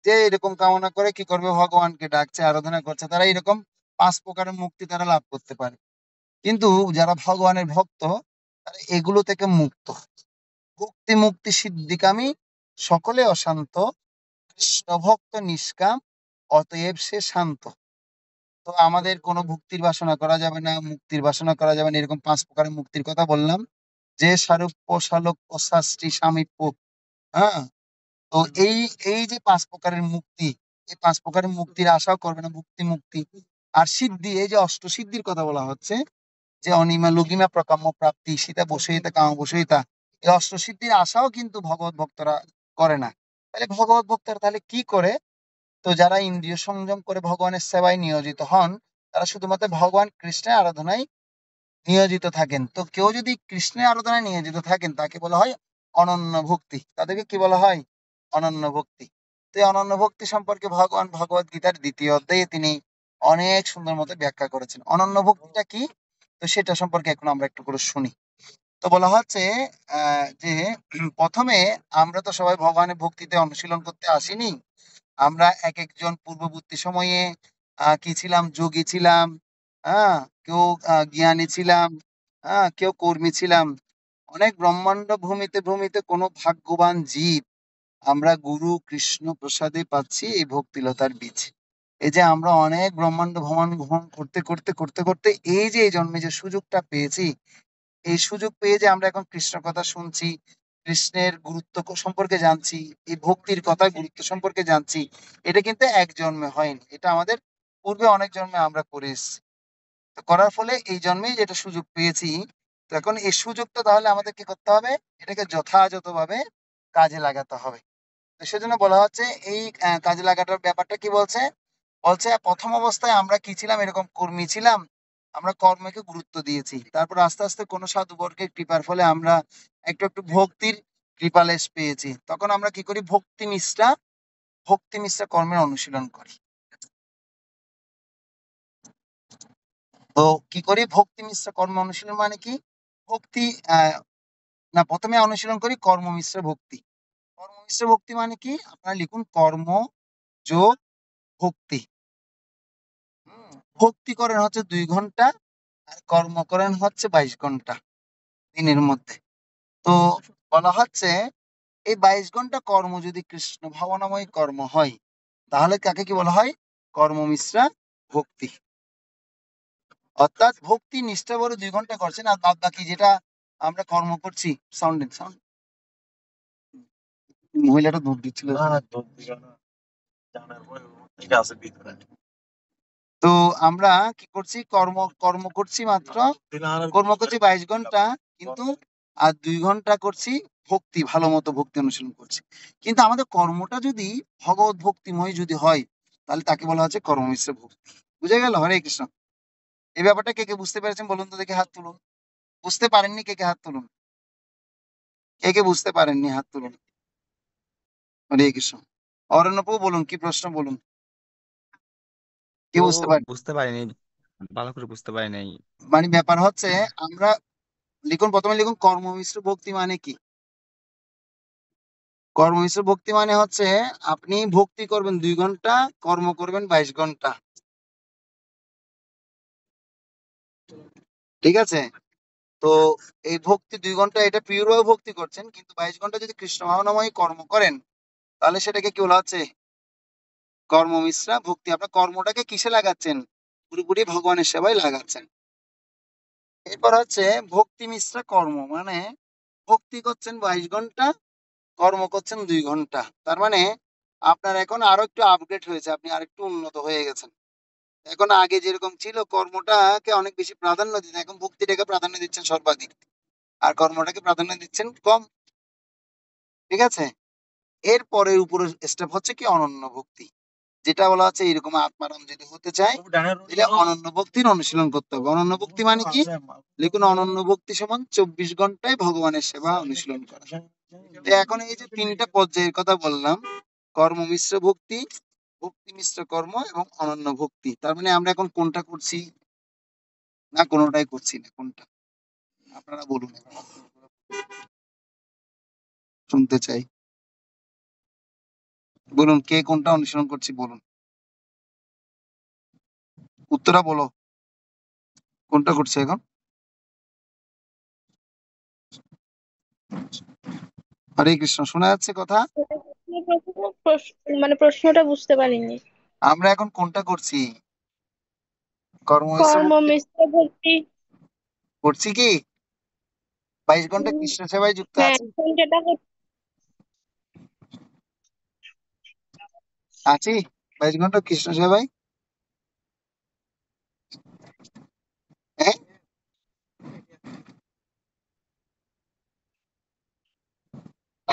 যে এরকম কামনা করে কি করবে, ভগবানকে ডাকছে, আরাধনা করছে, তারা এরকম 5 প্রকারের মুক্তি তারা লাভ করতে পারে। কিন্তু যারা ভগবানের ভক্ত, তারা এগুলো থেকে মুক্ত। ভক্তি মুক্তি সিদ্ধিকামী সকলে অশান্ত, কৃষ্ণ ভক্ত নিষ্কাম, অতএব সে শান্ত। তো আমাদের কোনো ভক্তির বাসনা করা যাবে না, মুক্তির বাসনা করা যাবে না। এরকম 5 প্রকারের মুক্তির কথা বললাম, যে সারূপ্য, সালোক্য, শাস্ত্রী, সামীপ্য। হ্যাঁ, তো এই এই যে 5 প্রকারের মুক্তি, এই 5 প্রকারের মুক্তির আশাও করবে না, ভক্তি মুক্তি। আর সিদ্ধি, এই যে অষ্টসিদ্ধির কথা বলা হচ্ছে, যে অনিমা, লঘিমা, প্রকাম্য, প্রাপ্তি, ঈশিতা, বশয়িতা, কামবশয়িতা, এই অষ্টসিদ্ধির আশাও কিন্তু ভগবত ভক্তরা করে না। তাহলে ভগবত ভক্তরা তাহলে কি করে? তো যারা ইন্দ্রিয় সংযম করে ভগবানের সেবায় নিয়োজিত হন, তারা শুধুমাত্র ভগবান কৃষ্ণের আরাধনায় নিয়োজিত থাকেন। তো কেউ যদি কৃষ্ণের আরাধনায় নিয়োজিত থাকেন, তাকে বলা হয় অনন্য ভক্তি। তাদেরকে কি বলা হয়? অনন্য ভক্তি। তো এই অনন্য ভক্তি সম্পর্কে ভগবান ভগবত গীতার 2য় অধ্যায়ে তিনি অনেক সুন্দর মতো ব্যাখ্যা করেছেন। অনন্য ভক্তিটা কি, তো সেটা সম্পর্কে এখন আমরা একটু করে শুনি। তো বলা হচ্ছে যে প্রথমে আমরা তো সবাই ভগবানের ভক্তিতে অনুশীলন করতে আসিনি। আমরা এক একজন পূর্ববর্তী সময়ে কি ছিলাম, যোগী ছিলাম, কেউ জ্ঞানী ছিলাম, কেউ কর্মী ছিলাম। অনেক ব্রহ্মাণ্ড ভূমিতে ভূমিতে কোনো ভাগ্যবান জীব আমরা গুরু কৃষ্ণ প্রসাদে পাচ্ছি এই ভক্তিলতার বীজ। এই যে আমরা অনেক ব্রহ্মাণ্ড ভ্রমণ ভ্রমণ করতে করতে করতে করতে এই যে এই জন্মে যে সুযোগটা পেয়েছি, এই সুযোগ পেয়ে যে আমরা এখন কৃষ্ণ কথা শুনছি, কৃষ্ণের গুরুত্ব সম্পর্কে জানছি, এই ভক্তির কথা গুরুত্ব সম্পর্কে জানছি, এটা কিন্তু এক জন্মে হয়নি, এটা আমাদের পূর্বে অনেক জন্মে আমরা করে এসেছি। তো করার ফলে এই জন্মেই যেটা সুযোগ পেয়েছি, তো এখন এই সুযোগটা তাহলে আমাদের কি করতে হবে, এটাকে যথাযথভাবে কাজে লাগাতে হবে। তো সেজন্য বলা হচ্ছে এই কাজে লাগাটার ব্যাপারটা কি বলছে, বলছে প্রথম অবস্থায় আমরা কি ছিলাম, এরকম কর্মী ছিলাম, আমরা কর্মকে গুরুত্ব দিয়েছি, তারপর আস্তে আস্তে কোনো সাধুবর্গের কৃপার ফলে আমরা একটু একটু ভক্তির কৃপালেশ পেয়েছি, তখন আমরা কি করি, ভক্তি মিশ্রা কর্মের অনুশীলন করি। তো কি করি, ভক্তি মিশ্র কর্ম অনুশীলন মানে কি, ভক্তি না, প্রথমে অনুশীলন করি কর্ম মিশ্র ভক্তি। কর্ম মিশ্র ভক্তি মানে কি, আপনারা লিখুন কর্ম যোগ ভক্তি। ভক্তি করেন হচ্ছে 2 ঘন্টা, আর কর্ম করেন হচ্ছে 22 ঘন্টা দিনের মধ্যে। তো বলা হচ্ছে এই 22 ঘন্টা কর্ম যদি কৃষ্ণ ভাবনাময় কর্ম হয়, তাহলে কাকে কি বলা হয়, কর্ম মিশ্রা ভক্তি। অর্থাৎ ভক্তি নিষ্ঠা বলে 2 ঘন্টা করছেন, আর বাদ বাকি যেটা আমরা কর্ম করছি, সাউন্ড মহিলাটা দুধ দিচ্ছিল। তো আমরা কি করছি, কর্ম কর্ম করছি মাত্র, কর্ম করছি 22 ঘন্টা, কিন্তু আর 2 ঘন্টা করছি ভক্তি, ভালো মতো ভক্তি অনুশীলন করছি। কিন্তু আমাদের কর্মটা যদি ভগবত ভক্তিময় যদি হয়, তাহলে তাকে বলা হচ্ছে কর্ম মিশ্র ভক্তি। বুঝে গেল? হরে কৃষ্ণ। এই ব্যাপারটা কে কে বুঝতে পেরেছেন বলুন তো দেখে, হাত তুলুন। বুঝতে পারেননি কে কে হাত তুলুন, কে কে বুঝতে পারেননি হাত তুলুন। হরে কৃষ্ণ। অরণ্যপু বলুন, কি প্রশ্ন বলুন, কে তো বুঝতে পারেন? বুঝতে পারিনি, ভালো করে বুঝতে পারি নাই। মানে ব্যাপার হচ্ছে, আমরা লিখুন, প্রথমে লিখুন কর্ম মিশ্র ভক্তি মানে কি। কর্ম মিশ্র ভক্তি মানে হচ্ছে আপনি ভক্তি করবেন 2 ঘন্টা, কর্ম করবেন 22 ঘন্টা। ঠিক আছে? তো এই ভক্তি 2 ঘন্টা এটা পিওর ভাবে ভক্তি করছেন, কিন্তু 22 ঘন্টা যদি কৃষ্ণ ভাবনাময় কর্ম করেন, তাহলে সেটাকে কি বলা হচ্ছে, কর্ম মিশ্রা ভক্তি। আপনার কর্মটাকে কিসে লাগাচ্ছেন, পুরোপুরি ভগবানের সেবায় লাগাচ্ছেন। এরপর হচ্ছে ভক্তি মিশ্রা কর্ম, মানে ভক্তি করছেন 22 ঘন্টা, কর্ম করছেন 2 ঘন্টা। তার মানে আপনার এখন আরো একটু আপডেট হয়েছে, আপনি আরেকটু উন্নত হয়ে গেছেন। এখন আগে যেরকম ছিল কর্মটাকে অনেক বেশি প্রাধান্য দিতেন, এখন ভক্তিটাকে প্রাধান্য দিচ্ছেন সর্বাধিক, আর কর্মটাকে প্রাধান্য দিচ্ছেন কম। ঠিক আছে? এর পরের উপরের স্টেপ হচ্ছে কি, অনন্য ভক্তি, যেটা বলা হচ্ছে এরকম আত্মারাম যদি হতে চায়, তাহলে অনন্য ভক্তির অনুশীলন করতে হবে। অনন্য ভক্তি মানে কি, লিখুন অনন্য ভক্তি সমান 24 ঘন্টায় ভগবানের সেবা অনুশীলন করা। তো এখন এই যে 3টা পর্যায়ের কথা বললাম, কর্ম মিশ্র ভক্তি, ভক্তি মিশ্র কর্ম এবং অনন্য ভক্তি, তার মানে আমরা এখন কোনটা করছি, না কোনোটাই করছি না, কোনটা আপনারা বলুন, শুনতে চাই। বলুন কে কোনটা অনুসরণ করছি, বলুন, উত্তরা বলো, কোনটা করছে এখন। হরে কৃষ্ণ, শোনা যাচ্ছে কথা? মানে প্রশ্নটা বুঝতে পারিনি। আমরা এখন কোনটা করছি, কর্ম মিশ্র কর্ম ভক্তি মিশ্র ভক্তি। করছি কি, 22 ঘন্টা উম, কৃষ্ণ সেবায় যুক্ত হ্যাঁ আছি, এখন যেটা আছি 22 ঘন্টা কৃষ্ণ সেবায়। হ্যাঁ,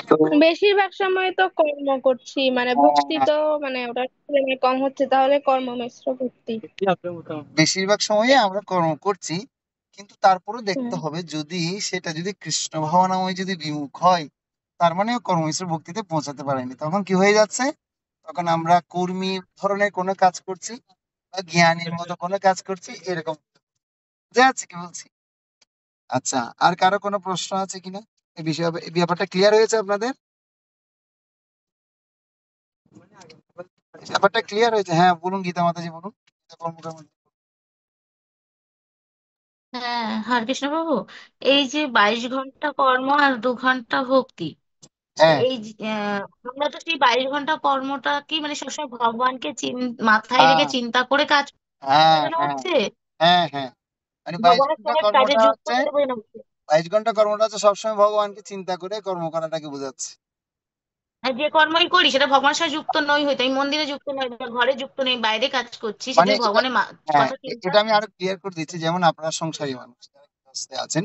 তো বেশিরভাগ সময় তো কর্ম করছি, মানে ভক্তি তো মানে ওটা মানে কম হচ্ছে, তাহলে কর্ম মিশ্র ভক্তি। বেশিরভাগ সময়ে আমরা কর্ম করছি, কিন্তু তারপরে হুম। দেখতে হবে যদি সেটা যদি কৃষ্ণ ভাবনাময় যদি বিমুখ হয়, তার মানে কর্ম মিশ্র ভক্তিতে পৌঁছাতে পারেনি, তখন কি হয়ে যাচ্ছে, তখন আমরা কর্মী ধরনের কোনো কাজ করছি বা জ্ঞানীর মতো কোনো কাজ করছি, এরকম। বুঝা যাচ্ছে কি বলছি? আচ্ছা, আর কারো কোনো প্রশ্ন আছে কিনা এই বিষয়ে, এই ব্যাপারটা ক্লিয়ার হয়েছে আপনাদের? ব্যাপারটা ক্লিয়ার হয়েছে? হ্যাঁ বলুন, গীতা মাতাজি বলুন, গীতা কর্মকার মাতাজি। হ্যাঁ, হরে কৃষ্ণ প্রভু। এই যে 22 ঘন্টা কর্ম আর 2 ঘন্টা ভক্তি, হ্যাঁ এই আমরা তো সেই 22 ঘন্টা কর্মটা কি মানে সবসময় ভগবানকে মাথায় রেখে হ্যাঁ চিন্তা করে কাজ হ্যাঁ বোঝানো হ্যাঁ হচ্ছে, হ্যাঁ হ্যাঁ মানে বাইশ ভগবানের ঘন্টা সঙ্গে কাজে কর্মটা যুক্ত হচ্ছে হতে বোঝানো হচ্ছে। 22 ঘন্টা কর্মটা হচ্ছে সবসময় ভগবানকে চিন্তা করে কর্ম করাটাকে বোঝাচ্ছে। আর যে কর্মই করি সেটা ভগবানের সাথে যুক্ত নই, হয়তো আমি মন্দিরে যুক্ত নই বা ঘরে যুক্ত নেই, বাইরে কাজ করছি, সেটা মানে এটা, ভগবানের হ্যাঁ কথা চিন্তা। এটা আমি আরো ক্লিয়ার করে দিচ্ছি। যেমন আপনারা সংসারী মানুষ যারা গৃহস্থে আছেন,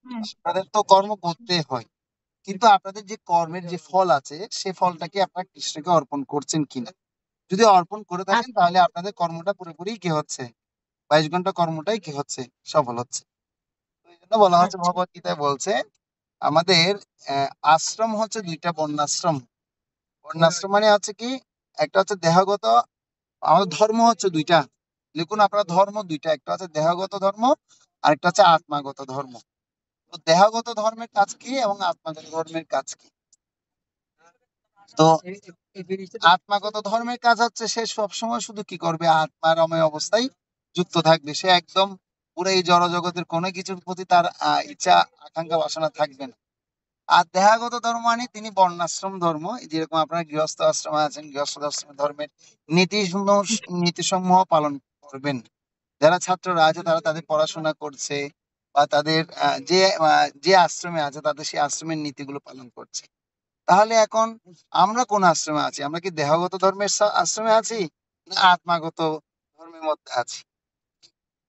হুম। আপনাদের তো কর্ম করতে হয়, কিন্তু আপনাদের যে কর্মের যে ফল আছে সে ফলটাকে আপনারা কৃষ্ণকে অর্পণ করছেন কিনা। যদি অর্পণ করে থাকেন আচ্ছা তাহলে আপনাদের কর্মটা পুরোপুরি কি হচ্ছে, 22 ঘন্টা কর্মটাই কি হচ্ছে, সফল হচ্ছে। তো এই জন্য বলা হচ্ছে, আচ্ছা ভগবত গীতায় বলছে আমাদের আশ্রম হচ্ছে দুইটা, বর্ণাশ্রম। বর্ণাশ্রম মানে হচ্ছে কি, একটা হচ্ছে দেহগত, আমাদের ধর্ম হচ্ছে দুইটা। লিখুন আপনার ধর্ম দুইটা, একটা হচ্ছে দেহগত ধর্ম আর একটা হচ্ছে আত্মাগত ধর্ম। তো দেহগত ধর্মের কাজ কি এবং আত্মাগত ধর্মের কাজ কি? তো আত্মাগত ধর্মের কাজ হচ্ছে সে সবসময় শুধু কি করবে, আত্মারময় অবস্থায় যুক্ত থাকবে। সে একদম পুরো এই জড় জগতের কোনো কিছুর প্রতি তার ইচ্ছা আকাঙ্ক্ষা বাসনা থাকবে না। আর দেহাগত ধর্ম মানে তিনি বর্ণাশ্রম ধর্ম, যেরকম আপনারা গৃহস্থ আশ্রমে আছেন, গৃহস্থ আশ্রম ধর্মের নীতিসমূহ পালন করবেন। যারা ছাত্ররা আছে তারা তাদের পড়াশোনা করছে বা তাদের যে আশ্রমে আছে তাদের সেই আশ্রমের নীতিগুলো পালন করছে। তাহলে এখন আমরা কোন আশ্রমে আছি? আমরা কি দেহগত ধর্মের আশ্রমে আছি না আত্মাগত ধর্মের মধ্যে আছি?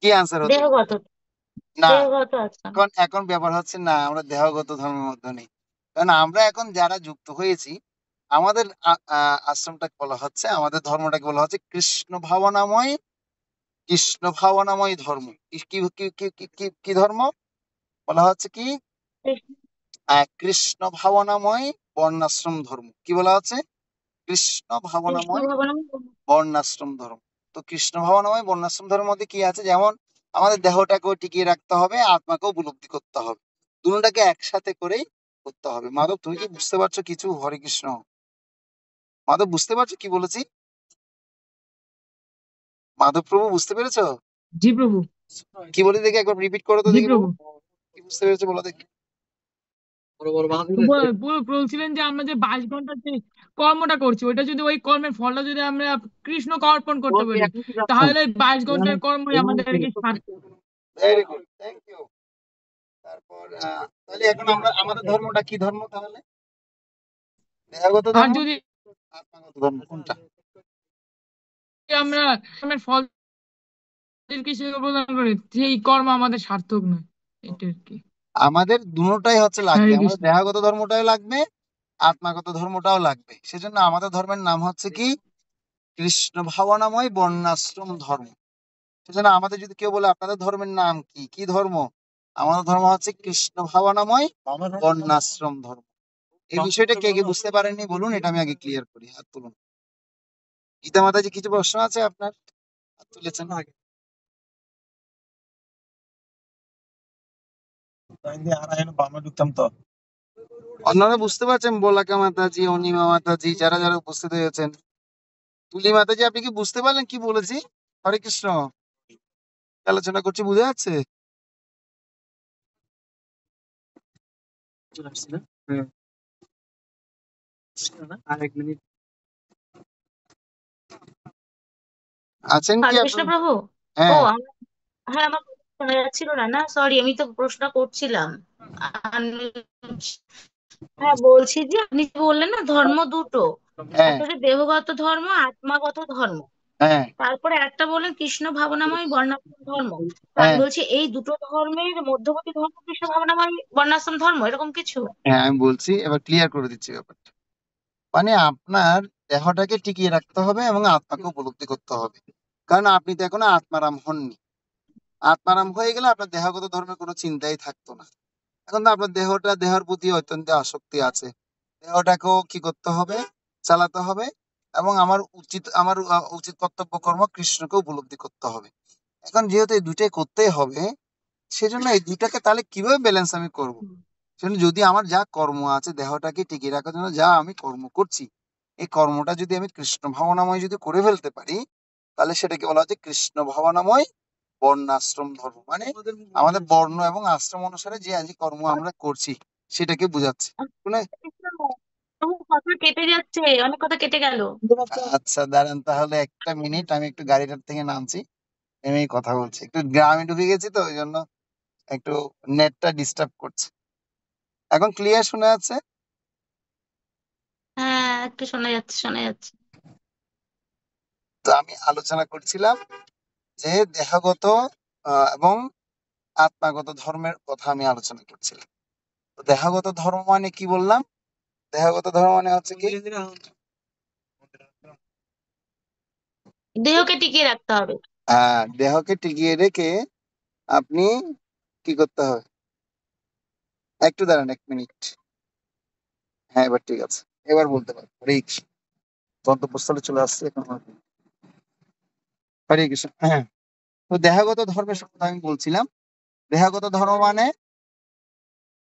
কি আনসার হতে পারে? দেহগত, না, দেহগত আচ্ছা। এখন এখন ব্যাপার হচ্ছে না, আমরা দেহগত ধর্মের মধ্যে নেই। কারণ আমরা এখন যারা যুক্ত হয়েছি, আমাদের আশ্রমটাকে বলা হচ্ছে, আমাদের ধর্মটাকে বলা হচ্ছে কৃষ্ণ ভাবনাময় ধর্ম। কি কি কি কি কি কি- কি ধর্ম বলা হচ্ছে? কি কৃষ্ণ ভাবনাময় বর্ণাশ্রম ধর্ম। কি বলা হচ্ছে? কৃষ্ণ কৃষ্ণ ভাবনাময় ভগবান। বর্ণাশ্রম ধর্ম। তো কৃষ্ণ ভাবনাময় বর্ণাশ্রম ধর্মের মধ্যে কি আছে? যেমন আমাদের দেহটাকেও টিকিয়ে রাখতে হবে, আত্মাকেও উপলব্ধি করতে হবে, দুটোটাকে একসাথে করেই করতে হবে। মাধব, তুমি কি বুঝতে পারছো কিছু? হরে কৃষ্ণ। মাধব, বুঝতে পারছো কি বলেছি? মাধব প্রভু, বুঝতে পেরেছো জি প্রভু। কি বলে? দেখি একবার রিপিট করো তো জি দেখি প্রভু। প্রভু, কি বুঝতে পেরেছো বলো দেখি। বলছিলেন যে আমরা যে 22 ঘন্টার যে কর্মটা করছি ওইটা যদি ওই কর্মের ফলটা যদি আমরা কৃষ্ণকে অর্পণ করতে পারি তাহলে 22 ঘন্টার কর্মই আমাদেরকে ভেরি গুড, থ্যাংক ইউ। তারপর তাহলে এখন আমরা, আমাদের ধর্মটা কি ধর্ম তাহলে? দেহগত আর ধর্ম, যদি আত্মাগত ধর্ম, কোনটা? আমরা কর্মের ফল কৃষ্ণকে প্রদান করি সেই কর্ম আমাদের সার্থক নয়, এটা আর কি। আমাদের দুটোটাই হচ্ছে লাগবে, হরে আমাদের কৃষ্ণ। দেহগত ধর্মটাও লাগবে, আত্মাগত ধর্মটাও লাগবে। সেজন্য আমাদের ধর্মের নাম হচ্ছে কি, কৃষ্ণ ভাবনাময় বর্ণাশ্রম ধর্ম। সেজন্য আমাদের যদি কেউ বলে আপনাদের ধর্মের নাম কি, কি ধর্ম? আমাদের ধর্ম হচ্ছে কৃষ্ণ ভাবনাময় বর্ণাশ্রম ধর্ম। এই বিষয়টা কে কে বুঝতে পারেননি বলুন, এটা আমি আগে ক্লিয়ার করি। হাত তুলুন। গীতা মাতাজি, কিছু প্রশ্ন আছে আপনার? হাত তুলেছেন আগে। অন্যরা বুঝতে পারছেন? বোলাকা মাতাজি, অনিমা মাতাজি, যারা যারা উপস্থিত হয়েছেন। তুলি মাতাজি, আপনি কি বুঝতে পারলেন কি বলেছি? হরে কৃষ্ণ। আলোচনা করছি, বুঝে যাচ্ছে? আছেন কি হরে কৃষ্ণ আপনার? প্রভু। ও হ্যাঁ হ্যাঁ, আমার কথা শোনা যাচ্ছিল না, না সরি, আমি তো প্রশ্ন করছিলাম। হ্যাঁ, বলছি যে আপনি যে বললেন না ধর্ম দুটো, হ্যাঁ একটা হচ্ছে দেহগত ধর্ম, আত্মাগত ধর্ম, হ্যাঁ তারপরে একটা বললেন কৃষ্ণ ভাবনাময় বর্ণাশ্রম ধর্ম। তো আমি হ্যাঁ বলছি এই দুটো ধর্মের মধ্যবর্তী ধর্ম কৃষ্ণ ভাবনাময় বর্ণাশ্রম ধর্ম, এরকম কিছু। হ্যাঁ, আমি বলছি, এবার ক্লিয়ার করে দিচ্ছি ব্যাপারটা। মানে আপনার দেহটাকে টিকিয়ে রাখতে হবে এবং আত্মাকে উপলব্ধি করতে হবে। কারণ আপনি তো এখনো আত্মারাম হননি। আত্মারাম হয়ে গেলে আপনার দেহগত ধর্মের কোনো চিন্তাই থাকতো না। এখন তো আপনার দেহের প্রতি অত্যন্ত আসক্তি আছে। দেহটাকেও কি করতে হবে, চালাতে হবে, এবং আমার উচিত কর্তব্য কর্ম কৃষ্ণকে উপলব্ধি করতে হবে। এখন যেহেতু এই দুইটাই করতেই হবে, সেজন্য এই দুইটাকে তাহলে কিভাবে ব্যালেন্স আমি করব? সেজন্য যদি আমার যা কর্ম আছে, দেহটাকে টিকিয়ে রাখার জন্য যা আমি কর্ম করছি, এই কর্মটা যদি আমি কৃষ্ণ ভাবনাময় যদি করে ফেলতে পারি, তাহলে সেটাকে বলা হচ্ছে কৃষ্ণ ভাবনাময় বর্ণাশ্রম ধর্ম। মানে আমাদের বর্ণ এবং আশ্রম অনুসারে যে আজ কর্ম আমরা করছি সেটাকে বোঝাচ্ছে। শুনে কথা কেটে যাচ্ছে, অনেক কথা কেটে গেল। আচ্ছা দাঁড়ান তাহলে একটা মিনিট, আমি একটু গাড়িটার থেকে নামছি, আমি কথা বলছি। একটু গ্রামে ঢুকে গেছি তো ওই জন্য একটু নেটটা ডিস্টার্ব করছে। এখন ক্লিয়ার শোনা যাচ্ছে? হ্যাঁ, একটু শোনা যাচ্ছে, শোনা যাচ্ছে। তো আমি আলোচনা করছিলাম যে দেহগত এবং আত্মাগত ধর্মের কথা আমি আলোচনা করছিলাম। তো দেহগত ধর্ম মানে কি বললাম? দেহগত ধর্ম মানে হচ্ছে কি, দেহকে টিকিয়ে রাখতে হবে। দেহকে টিকিয়ে রেখে আপনি কি করতে হবে? একটু দাঁড়ান, এক মিনিট। হ্যাঁ এবার ঠিক আছে, এবার বলতে পারবো। হরে কৃষ্ণ, গন্তব্যস্থলে চলে আসছে এখন। হরে কৃষ্ণ। হ্যাঁ, তো দেহগত ধর্মের কথা আমি বলছিলাম। দেহগত ধর্ম মানে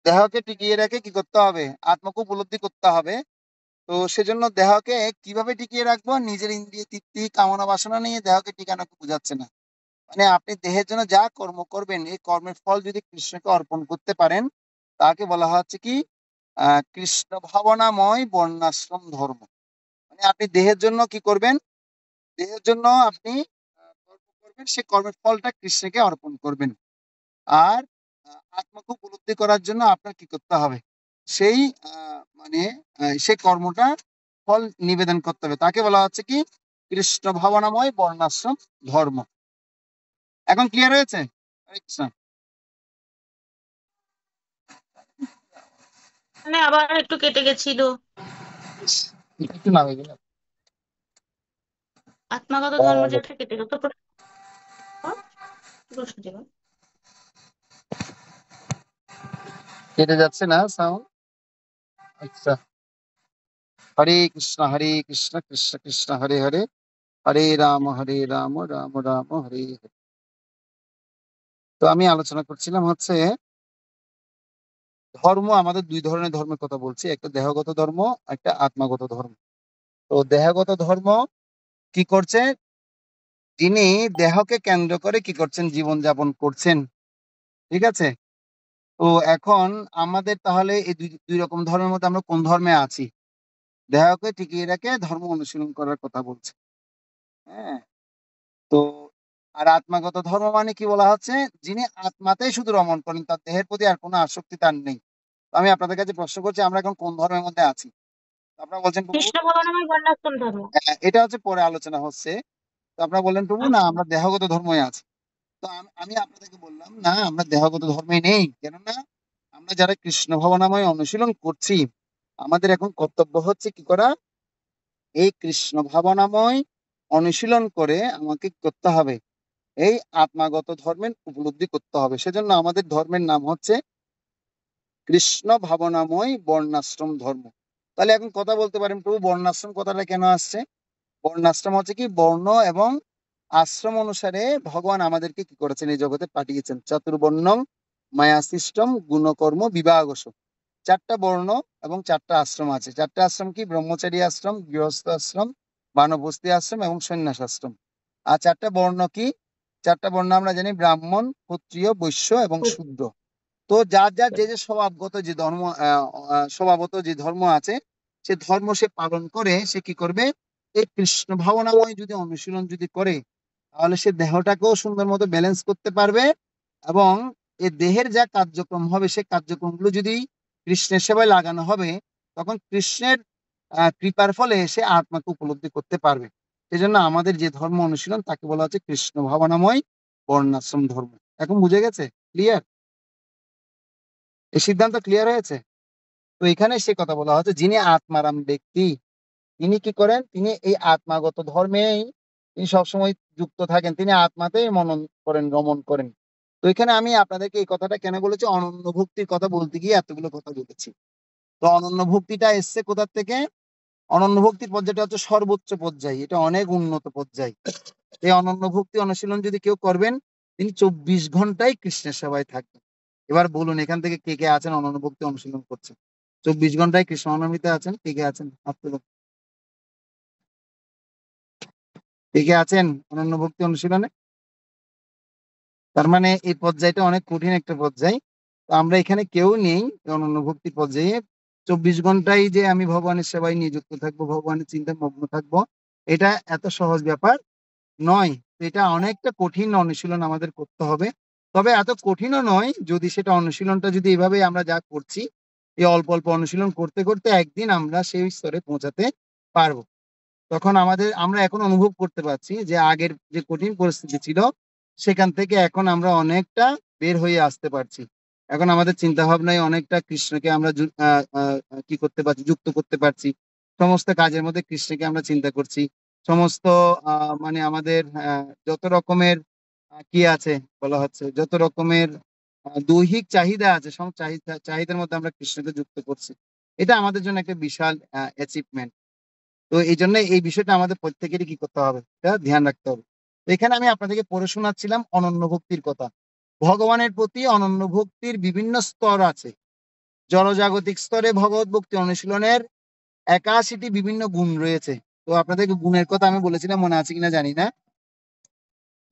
দেহকে টিকিয়ে রেখে কি করতে হবে? আত্মাকে উপলব্ধি করতে হবে। তো সেজন্য দেহকে কিভাবে টিকিয়ে রাখবো? নিজের ইন্দ্রিয় তৃপ্তি কামনা বাসনা নিয়ে দেহকে টিকানো বোঝাচ্ছে না। মানে আপনি দেহের জন্য যা কর্ম করবেন, এই কর্মের ফল যদি কৃষ্ণকে অর্পণ করতে পারেন, তাকে বলা হচ্ছে কি কৃষ্ণ ভাবনাময় বর্ণাশ্রম ধর্ম। মানে আপনি দেহের জন্য কি করবেন? দেহের জন্য আপনি কর্ম করবেন, সে কর্মের ফলটা কৃষ্ণকে অর্পণ করবেন। আর আত্মাকে উপলব্ধি করার জন্য আপনার কি করতে হবে? সেই মানে সেই কর্মটা ফল নিবেদন করতে হবে, তাকে বলা হচ্ছে কি কৃষ্ণ ভাবনাময় বর্ণাশ্রম ধর্ম। এখন ক্লিয়ার হয়েছে? হরে কৃষ্ণ। মানে আবার একটু কেটে গেছিল। একটু নামে গেলাম। আত্মাগত ধর্ম যেটা কেটে গেল, তো প্রশ্ন ছিল। কেটে যাচ্ছে না সাউন্ড? আচ্ছা, হরে কৃষ্ণ কৃষ্ণ কৃষ্ণ হরে হরে, হরে রাম রাম রাম হরে হরে। তো আমি আলোচনা করছিলাম হচ্ছে ধর্ম, আমাদের দুই ধরনের ধর্মের কথা বলছি, একটা দেহগত ধর্ম, একটা আত্মাগত ধর্ম। তো দেহগত ধর্ম কি করছে? যিনি দেহকে কেন্দ্র করে কি করছেন? জীবন যাপন করছেন। ঠিক আছে? তো এখন আমাদের তাহলে এই দুই দুই রকম ধর্মের মধ্যে আমরা কোন ধর্মে আছি? দেহকে টিকিয়ে রেখে ধর্ম অনুশীলন করার কথা বলছে। হ্যাঁ, তো আর আত্মাগত ধর্ম মানে কি বলা হচ্ছে? যিনি আত্মাতেই শুধু রমণ করেন, তার দেহের প্রতি আর কোনো আসক্তি তার নেই। তো আমি আপনাদের কাছে প্রশ্ন করছি, আমরা এখন কোন ধর্মের মধ্যে আছি? আপনারা বলছেন প্রভু কৃষ্ণ ভগবান বর্ণাশ্রম ধর্ম। এটা হচ্ছে পরে আলোচনা হচ্ছে। তো আপনারা বললেন প্রভু না আচ্ছা, আমরা দেহগত ধর্মই আছি। তো আমি আপনাদেরকে বললাম না, আমরা দেহগত ধর্মে নেই। কেননা আমরা যারা কৃষ্ণ ভাবনাময় অনুশীলন করছি, আমাদের এখন কর্তব্য হচ্ছে কি করা? এই কৃষ্ণ ভাবনাময় অনুশীলন করে আমাকে কি করতে হবে? এই আত্মাগত ধর্মের উপলব্ধি করতে হবে। সেজন্য আমাদের ধর্মের নাম হচ্ছে কৃষ্ণ ভাবনাময় বর্ণাশ্রম ধর্ম। তাহলে এখন কথা বলতে পারেন প্রভু বর্ণাশ্রম কথাটা কেন আসছে? বর্ণাশ্রম হচ্ছে কি, বর্ণ এবং আশ্রম অনুসারে ভগবান আমাদেরকে কি করেছেন? এই জগতে পাঠিয়েছেন। চতুর্বর্ণং মায়া সিস্টেম গুণকর্ম বিভাগস। চারটা বর্ণ এবং চারটা আশ্রম আছে। চারটা আশ্রম কি? ব্রহ্মচারী আশ্রম, গৃহস্থ আশ্রম, বানপ্রস্থি আশ্রম এবং সন্ন্যাস আশ্রম। আর চারটা বর্ণ কি? চারটা বর্ণ আমরা জানি ব্রাহ্মণ, ক্ষত্রিয়, বৈশ্য এবং শূদ্র। তো যার যার যে যে স্বভাবগত যে ধর্ম স্বভাবত যে ধর্ম আছে, সে ধর্ম সে পালন করে সে কি করবে? এই কৃষ্ণ ভাবনাময় যদি অনুশীলন যদি করে, তাহলে সে দেহটাকেও সুন্দর মতো ব্যালেন্স করতে পারবে। এবং এই দেহের যা কার্যক্রম হবে, সে কার্যক্রমগুলো যদি কৃষ্ণের সেবায় লাগানো হবে, তখন কৃষ্ণের কৃপার ফলে সে আত্মাকে উপলব্ধি করতে পারবে। সেজন্য আমাদের যে ধর্ম অনুশীলন তাকে বলা হচ্ছে কৃষ্ণ ভাবনাময় বর্ণাশ্রম ধর্ম। এখন বুঝে গেছে? ক্লিয়ার? এই সিদ্ধান্ত ক্লিয়ার হয়েছে? তো এখানে সে কথা বলা হচ্ছে যিনি আত্মারাম ব্যক্তি, তিনি কি করেন? তিনি এই আত্মাগত ধর্মেই তিনি সবসময় যুক্ত থাকেন, তিনি আত্মাতেই মনন করেন, রমণ করেন। তো এখানে আমি আপনাদেরকে এই কথাটা কেন বলেছি? অনন্য ভক্তির কথা বলতে গিয়ে এতগুলো কথা বলেছি। তো অনন্য ভক্তিটা এসছে কোথা থেকে? অনন্য ভক্তির পর্যায়টা হচ্ছে সর্বোচ্চ পর্যায়, এটা অনেক উন্নত পর্যায়। এই অনন্য ভক্তি অনুশীলন যদি কেউ করবেন, তিনি 24 ঘন্টাই কৃষ্ণের সেবায় থাকবেন। এবার বলুন এখান থেকে কে কে আছেন অনন্য ভক্তি অনুশীলন করছেন? 24 ঘন্টায় কৃষ্ণ অনামিতে আছেন? কে কে আছেন? কে কে আছেন অনন্য ভক্তি অনুশীলনে? তার মানে এই পর্যায়টা অনেক কঠিন একটা পর্যায়। তো আমরা এখানে কেউ নেই অনন্য ভক্তি পর্যায়ে 24 ঘন্টাই যে আমি ভগবানের সেবায় নিযুক্ত থাকবো, ভগবানের চিন্তায় মগ্ন থাকবো, এটা এত সহজ ব্যাপার নয়। এটা অনেকটা কঠিন অনুশীলন আমাদের করতে হবে। তবে এত কঠিনও নয়, যদি সেটা অনুশীলনটা যদি এভাবে আমরা যা করছি, এই অল্প অল্প অনুশীলন করতে করতে একদিন আমরা সেই স্তরে পৌঁছাতে পারবো। তখন আমরা এখন অনুভব করতে পারছি যে আগের যে কঠিন পরিস্থিতি ছিল সেখান থেকে এখন আমরা অনেকটা বের হয়ে আসতে পারছি। এখন আমাদের চিন্তা ভাবনায় অনেকটা কৃষ্ণকে আমরা কি করতে পারছি, যুক্ত করতে পারছি। সমস্ত কাজের মধ্যে কৃষ্ণকে আমরা চিন্তা করছি। সমস্ত মানে আমাদের যত রকমের কি আছে বলা হচ্ছে, যত রকমের দৈহিক চাহিদা আছে, সব চাহিদার মধ্যে আমরা কৃষ্ণকে যুক্ত করছি। এটা আমাদের জন্য একটা বিশাল অ্যাচিভমেন্ট। তো এই জন্য এই বিষয়টা আমাদের প্রত্যেকেরই কি করতে হবে, এটা ধ্যান রাখতে হবে। তো এখানে আমি আপনাদেরকে পড়ে শোনাচ্ছিলাম অনন্য ভক্তির কথা। ভগবানের প্রতি অনন্য ভক্তির বিভিন্ন স্তর আছে। জড়জাগতিক স্তরে ভগবত ভক্তি অনুশীলনের 81টি বিভিন্ন গুণ রয়েছে। তো আপনাদেরকে গুণের কথা আমি বলেছিলাম, মনে আছে কিনা জানি না,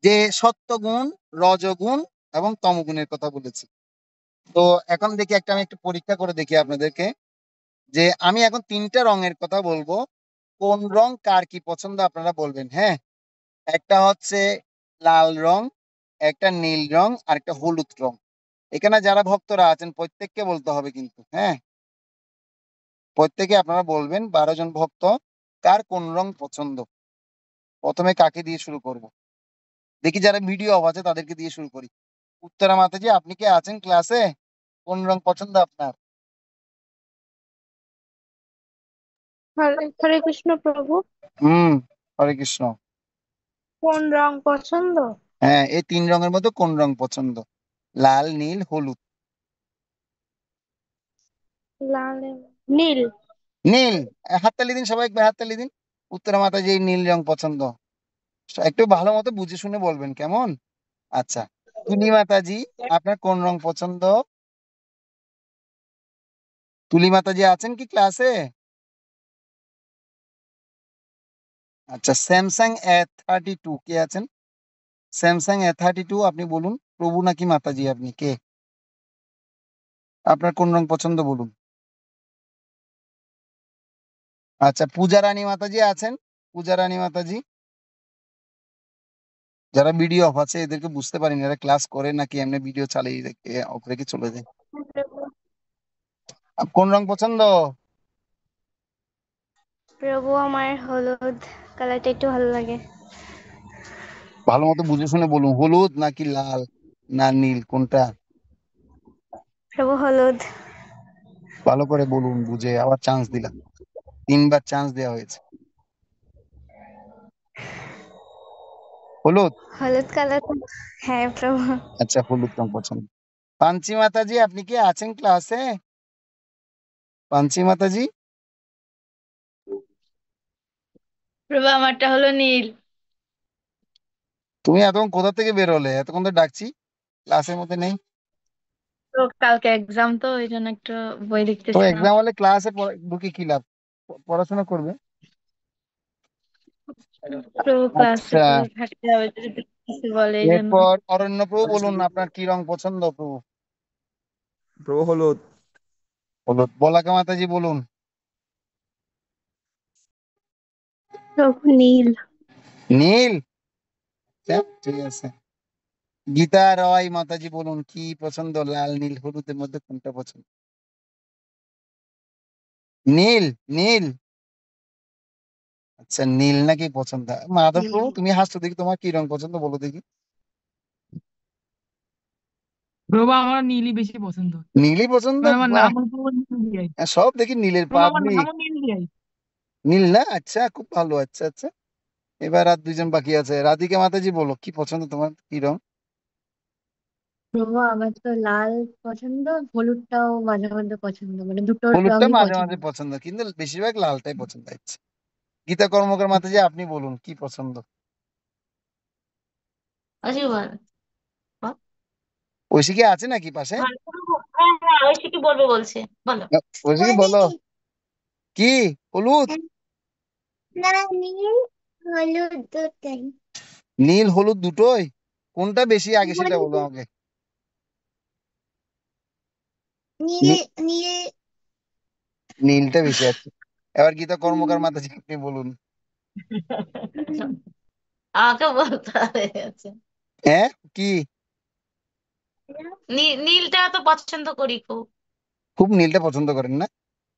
যে সত্যগুণ, রজগুণ এবং তমগুণের কথা বলেছি। তো এখন দেখি আমি একটু পরীক্ষা করে দেখি আপনাদেরকে, যে আমি এখন 3টা রঙের কথা বলবো, কোন রং কার কি পছন্দ আপনারা বলবেন। হ্যাঁ, একটা হচ্ছে লাল রং, একটা নীল রং, আর একটা হলুদ রং। এখানে যারা ভক্তরা আছেন প্রত্যেককে বলতে হবে কিন্তু। হ্যাঁ, প্রত্যেকে আপনারা বলবেন, 12 জন ভক্ত, কার কোন রং পছন্দ। প্রথমে কাকে দিয়ে শুরু করব? দেখি যারা ভিডিও অফ আছে তাদেরকে দিয়ে শুরু করি। উত্তরা মাতাজি, আপনি কি আছেন ক্লাসে? কোন রং পছন্দ আপনার? হরে হরে কৃষ্ণ প্রভু। হরে কৃষ্ণ। কোন রং পছন্দ? হ্যাঁ, এই 3 রঙের মধ্যে কোন রং পছন্দ? লাল, নীল, হলুদ। লাল, নীল। নীল। হাততালি দিন সবাই, একবার হাততালি দিন। উত্তরা মাতাজি এই নীল রং পছন্দ। একটু ভালো মতো বুঝে শুনে বলবেন, কেমন? আচ্ছা, তুলি মাতাজি, আপনার কোন রং পছন্দ? তুলি মাতাজি আছেন কি ক্লাসে? আচ্ছা, স্যামসাং A32 কে আছেন? স্যামসাং A32 আপনি বলুন। প্রভু নাকি মাতাজি, আপনি কে? আপনার কোন রং পছন্দ বলুন। আচ্ছা, পূজা রানী মাতাজি আছেন? পূজা রানী মাতাজি। যারা ভিডিও অফ আছে এদেরকে বুঝতে পারিনি, এরা ক্লাস করে নাকি এমনি ভিডিও চালিয়ে রেখে অফ রেখে চলে যায়। কোন রং পছন্দ? প্রভু আমার হলুদ কালারটা একটু ভালো লাগে। ভালো মতো বুঝে শুনে বলুন, হলুদ নাকি লাল না নীল, কোনটা? প্রভু হলুদ। ভালো করে বলুন, বুঝে। আবার চান্স দিলাম, 3বার চান্স দেওয়া হয়েছে। হলুদ। হলুদ কালার। হ্যাঁ প্রভু। আচ্ছা, হলুদ রং পছন্দ। পাঞ্চি মাতাজি, আপনি কি আছেন ক্লাসে? পাঞ্চি মাতাজি। প্রভু আমারটা হলো নীল। তুমি এতক্ষণ কোথা থেকে বেরোলে? এতক্ষণ তো ডাকছি, ক্লাসের মধ্যে নেই। তো কালকে এক্সাম, তো এই জন্য একটু বই তো লিখতেছিলাম। এক্সাম হলে ক্লাসে ঢুকে কি লাভ? পড়াশোনা করবে। প্রভু ক্লাসে আচ্ছা, পড়ে থাকতে হবে, যদি কিছু বলে এই জন্য। এরপর অরণ্য প্রভু বলুন, আপনার কি রং পছন্দ প্রভু? প্রভু হলুদ। হলুদ। বলাকা মাতাজি বলুন। প্রভু নীল। নীল। আচ্ছা, ঠিক আছে। গীতা রয় মাতাজি বলুন, কি পছন্দ, লাল নীল হলুদের মধ্যে কোনটা পছন্দ? নীল। নীল। আচ্ছা, নীল নাকি পছন্দ। মাধব প্রভু, তুমি হাসছো দেখি, তোমার কি রং পছন্দ বলো দেখি। প্রভু আমার নীলই বেশি পছন্দ, নীলই পছন্দ। কারণ আমার বাহ, নাম প্রভু নীল দিয়াই। সব দেখি নীলের প্রভু আমার পাবলিক। নামও নীল দিয়াই। নীল না? আচ্ছা, খুব ভালো। আচ্ছা আচ্ছা, এবার আর 2জন বাকি আছে। রাধিকা মাতাজি বলো, কি পছন্দ তোমার, কি রং? প্রভু আমার তো লাল পছন্দ, হলুদটাও মাঝে মধ্যে পছন্দ, মানে দুটো হলুদটা রঙই মাঝে পছন্দ। মাঝে পছন্দ, কিন্তু বেশিরভাগ লালটাই পছন্দ হচ্ছে। গীতা কর্মকার মাতাজি, আপনি বলুন কি পছন্দ? আশীর্বাদ। ঐশী আছে নাকি পাশে? হ্যাঁ হ্যাঁ, ঐশী কি বলবে বলছে, বলো। ঐশী বলো, কি? হলুদ। না, নীল হলুদ দুটাই। নীল হলুদ দুটোই? কোনটা বেশি আগে সেটা বলো আমাকে। নীল নীল নীলটা বেশি আছে। এবার গীতা কর্মকার মাতাজি আপনি বলুন। আমাকে বলতে হবে আচ্ছা। হ্যাঁ কি? নীলটা তো পছন্দ করি খুব। খুব নীলটা পছন্দ করেন না?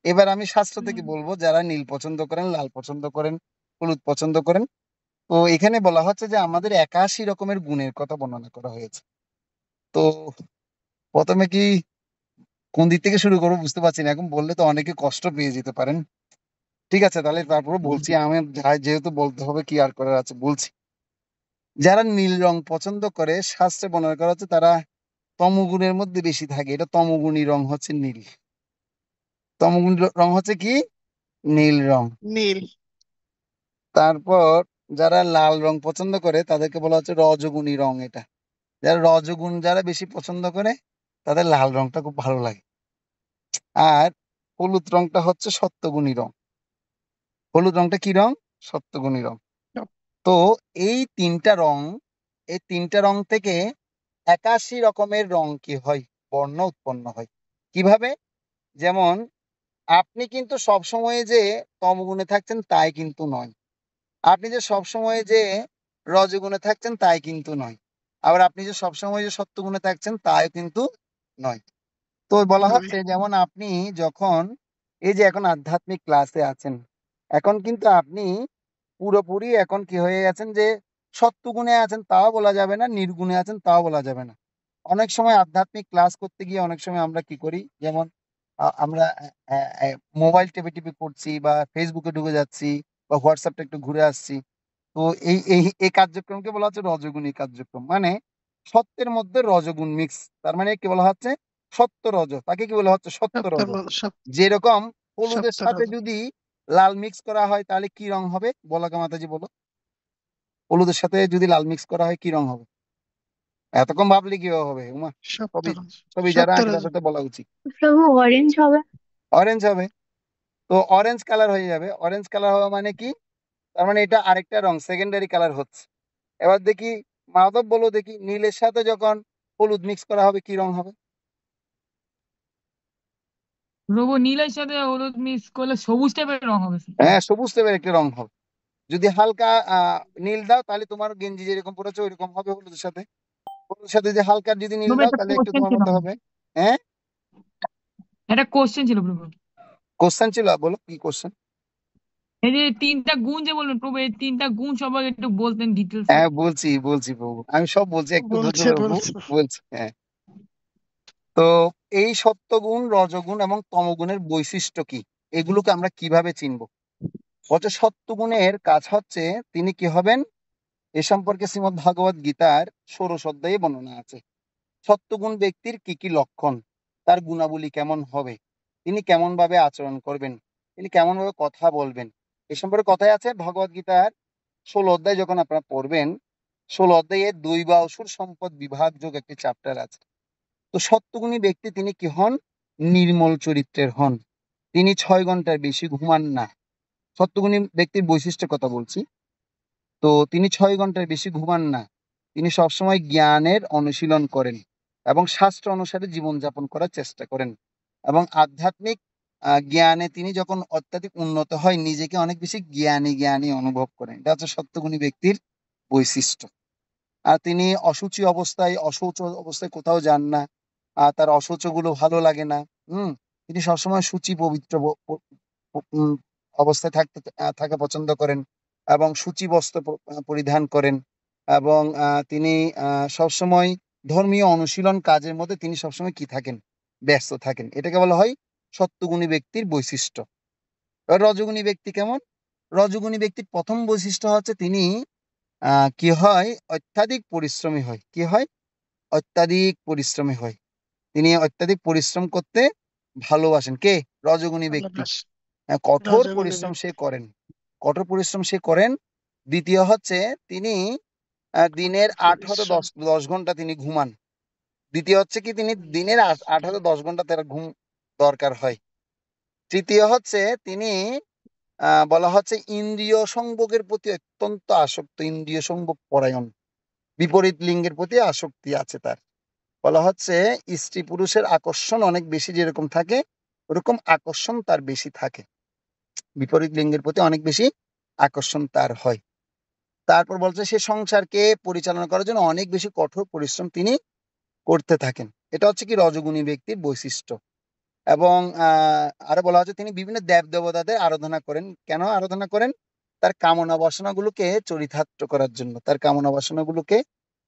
এবার আমি শাস্ত্র থেকে বলবো যারা নীল পছন্দ করেন, লাল পছন্দ করেন, হলুদ পছন্দ করেন। তো এখানে বলা হচ্ছে যে আমাদের 81 রকমের গুণের কথা বর্ণনা করা হয়েছে। তো প্রথমে কি কোন দিক থেকে শুরু করবো বুঝতে পারছি না, এখন বললে তো অনেকে কষ্ট পেয়ে যেতে পারেন। ঠিক আছে, তাহলে তারপরে বলছি, আমি যেহেতু বলতে হবে কি আর করার আছে বলছি। যারা নীল রং পছন্দ করে শাস্ত্রে বর্ণনা করা হচ্ছে তারা তমগুণের মধ্যে বেশি থাকে। এটা তমগুণী রং হচ্ছে নীল। তমগুণী রং হচ্ছে কি? নীল রং। নীল। তারপর যারা লাল রং পছন্দ করে তাদেরকে বলা হচ্ছে রজগুণী রং। এটা যারা রজগুণ যারা বেশি পছন্দ করে তাদের লাল রংটা খুব ভালো লাগে। আর হলুদ রংটা হচ্ছে সত্যগুণী রং। হলুদ রংটা কি রং? সত্যগুণী রং। তো এই তিনটা রং থেকে 81 রকমের রং কি হয়, বর্ণ উৎপন্ন হয়। কিভাবে? যেমন আপনি কিন্তু সবসময় যে তমগুণে থাকছেন তাই কিন্তু নয়, আপনি যে সবসময় যে রজগুণে থাকছেন তাই কিন্তু নয়, আবার আপনি যে সবসময় যে সত্যগুণে থাকছেন তাই কিন্তু নয়। তো বলা হচ্ছে যেমন আপনি যখন এই যে এখন আধ্যাত্মিক ক্লাসে আছেন, এখন কিন্তু আপনি পুরোপুরি এখন কি হয়ে গেছেন যে সত্যগুণে আছেন তাও বলা যাবে না, নির্গুণে আছেন তাও বলা যাবে না। অনেক সময় আধ্যাত্মিক ক্লাস করতে গিয়ে অনেক সময় আমরা কি করি, যেমন আমরা মোবাইল টেপে টিপে করছি বা ফেসবুকে ঢুকে যাচ্ছি বা হোয়াটসঅ্যাপটা একটু ঘুরে আসছি। তো এই এই এই কার্যক্রমকে বলা হচ্ছে রজগুণী কার্যক্রম, মানে সত্যের মধ্যে রজগুণ মিক্স। তার মানে কি বলা হচ্ছে? সত্য রজ, তাকে কি বলা হচ্ছে? সত্য রজ। যেরকম হলুদের সাথে যদি লাল মিক্স করা হয় তাহলে কি রং হবে? বলাকা মাতাজি বলো। হলুদের সাথে যদি লাল মিক্স করা হয় কি রং হবে? এতক্ষণ ভাবলে কিভাবে হবে উমা? সবই সবই যারা আঁকে তাদের তো বলা উচিত। প্রভু অরেঞ্জ হবে। অরেঞ্জ হবে। তো অরেঞ্জ কালার হয়ে যাবে। অরেঞ্জ কালার হওয়া মানে কি? তার মানে এটা আরেকটা রং, সেকেন্ডারি কালার হচ্ছে। এবার দেখি মাধব বলো দেখি, নীলের সাথে যখন হলুদ মিক্স করা হবে কি রং হবে? প্রভু নীলের সাথে হলুদ মিক্স করলে সবুজ টাইপের রং হবে। হ্যাঁ, সবুজ টাইপের একটা রং হবে। যদি হালকা নীল দাও তাহলে তোমার গেঞ্জি যেরকম পরেছো ওইরকম হবে হলুদের সাথে। হলুদের সাথে যদি হালকা যদি নীল প্রভু দাও একটা তাহলে একটু কোশ্চেন তোমার ছিল মতো হবে। হ্যাঁ, একটা কোশ্চেন ছিল প্রভু। কোশ্চেন ছিল, বলো কি কোশ্চেন? এই যে তিনটা গুণ যে বললেন প্রভু, এই তিনটা গুণ সম্পর্কে একটু বলতেন ডিটেলসে। হ্যাঁ বলছি প্রভু, আমি সব বলছি, একটু ধৈর্য ধরো প্রভু, বলছি। হ্যাঁ, তো এই সত্যগুণ, রজগুণ এবং তমগুণের বৈশিষ্ট্য কি, এগুলোকে আমরা কিভাবে চিনবো? বলছে সত্যগুণের কাজ হচ্ছে তিনি কি হবেন, এ সম্পর্কে শ্রীমদ্ ভাগবত গীতার 16 অধ্যায়ে বর্ণনা আছে। সত্যগুণ ব্যক্তির কি কি লক্ষণ, তার গুণাবলী কেমন হবে, তিনি কেমন ভাবে আচরণ করবেন, তিনি কেমন ভাবে কথা বলবেন, এ সম্পর্কে কথাই আছে ভগবত গীতার 16 অধ্যায়। যখন আপনারা পড়বেন 16 অধ্যায়ে দৈবাসুর সম্পদ বিভাগ যোগ একটি চ্যাপ্টার আছে। তো সত্যগুণী ব্যক্তি তিনি কি হন? নির্মল চরিত্রের হন, তিনি 6 ঘন্টার বেশি ঘুমান না। সত্যগুণী ব্যক্তির বৈশিষ্ট্যের কথা বলছি। তো তিনি 6 ঘন্টার বেশি ঘুমান না, তিনি সবসময় জ্ঞানের অনুশীলন করেন এবং শাস্ত্র অনুসারে জীবনযাপন করার চেষ্টা করেন, এবং আধ্যাত্মিক জ্ঞানে তিনি যখন অত্যাধিক উন্নত হয় নিজেকে অনেক বেশি জ্ঞানী জ্ঞানী অনুভব করেন। এটা হচ্ছে সত্যগুণী ব্যক্তির বৈশিষ্ট্য। আর তিনি অশৌচ অবস্থায় কোথাও যান না, আর তার অশৌচ গুলো ভালো লাগে না। তিনি সবসময় শুচি পবিত্র অবস্থায় থাকা পছন্দ করেন এবং সূচি বস্ত্র পরিধান করেন, এবং তিনি সবসময় ধর্মীয় অনুশীলন কাজের মধ্যে তিনি সবসময় কি থাকেন? ব্যস্ত থাকেন। এটাকে বলা হয় সত্যগুণী ব্যক্তির বৈশিষ্ট্য। রজগুণী ব্যক্তি কেমন? রজগুণী ব্যক্তির প্রথম বৈশিষ্ট্য হচ্ছে তিনি কি হয়? অত্যাধিক পরিশ্রমী হয়। কি হয়? অত্যাধিক পরিশ্রমী হয়। তিনি অত্যাধিক পরিশ্রম করতে ভালোবাসেন। কে? রজগুণী ব্যক্তি। কঠোর পরিশ্রম সে করেন, কঠোর পরিশ্রম সে করেন। দ্বিতীয় হচ্ছে তিনি দিনের 8 হতে 10 ঘন্টা তিনি ঘুমান। দ্বিতীয় হচ্ছে কি তিনি দিনের 8 হতে 10 ঘন্টা তার ঘুম দরকার হয়। তৃতীয় হচ্ছে তিনি বলা হচ্ছে ইন্দ্রিয় সংভোগের প্রতি অত্যন্ত আসক্ত, ইন্দ্রিয় সংভোগ পরায়ণ, বিপরীত লিঙ্গের প্রতি আসক্তি আছে তার। বলা হচ্ছে স্ত্রী পুরুষের আকর্ষণ অনেক বেশি যেরকম থাকে ওরকম আকর্ষণ তার বেশি থাকে, বিপরীত লিঙ্গের প্রতি অনেক বেশি আকর্ষণ তার হয়। তারপর বলছে সে সংসারকে পরিচালনা করার জন্য অনেক বেশি কঠোর পরিশ্রম তিনি করতে থাকেন। এটা হচ্ছে কি রজগুণী ব্যক্তির বৈশিষ্ট্য। এবং আরো বলা হচ্ছে তিনি বিভিন্ন দেব দেবতাদের আরাধনা করেন। কেন আরাধনা করেন? তার কামনা বাসনাগুলোকে চরিতার্থ করার জন্য, তার কামনা বাসনাগুলোকে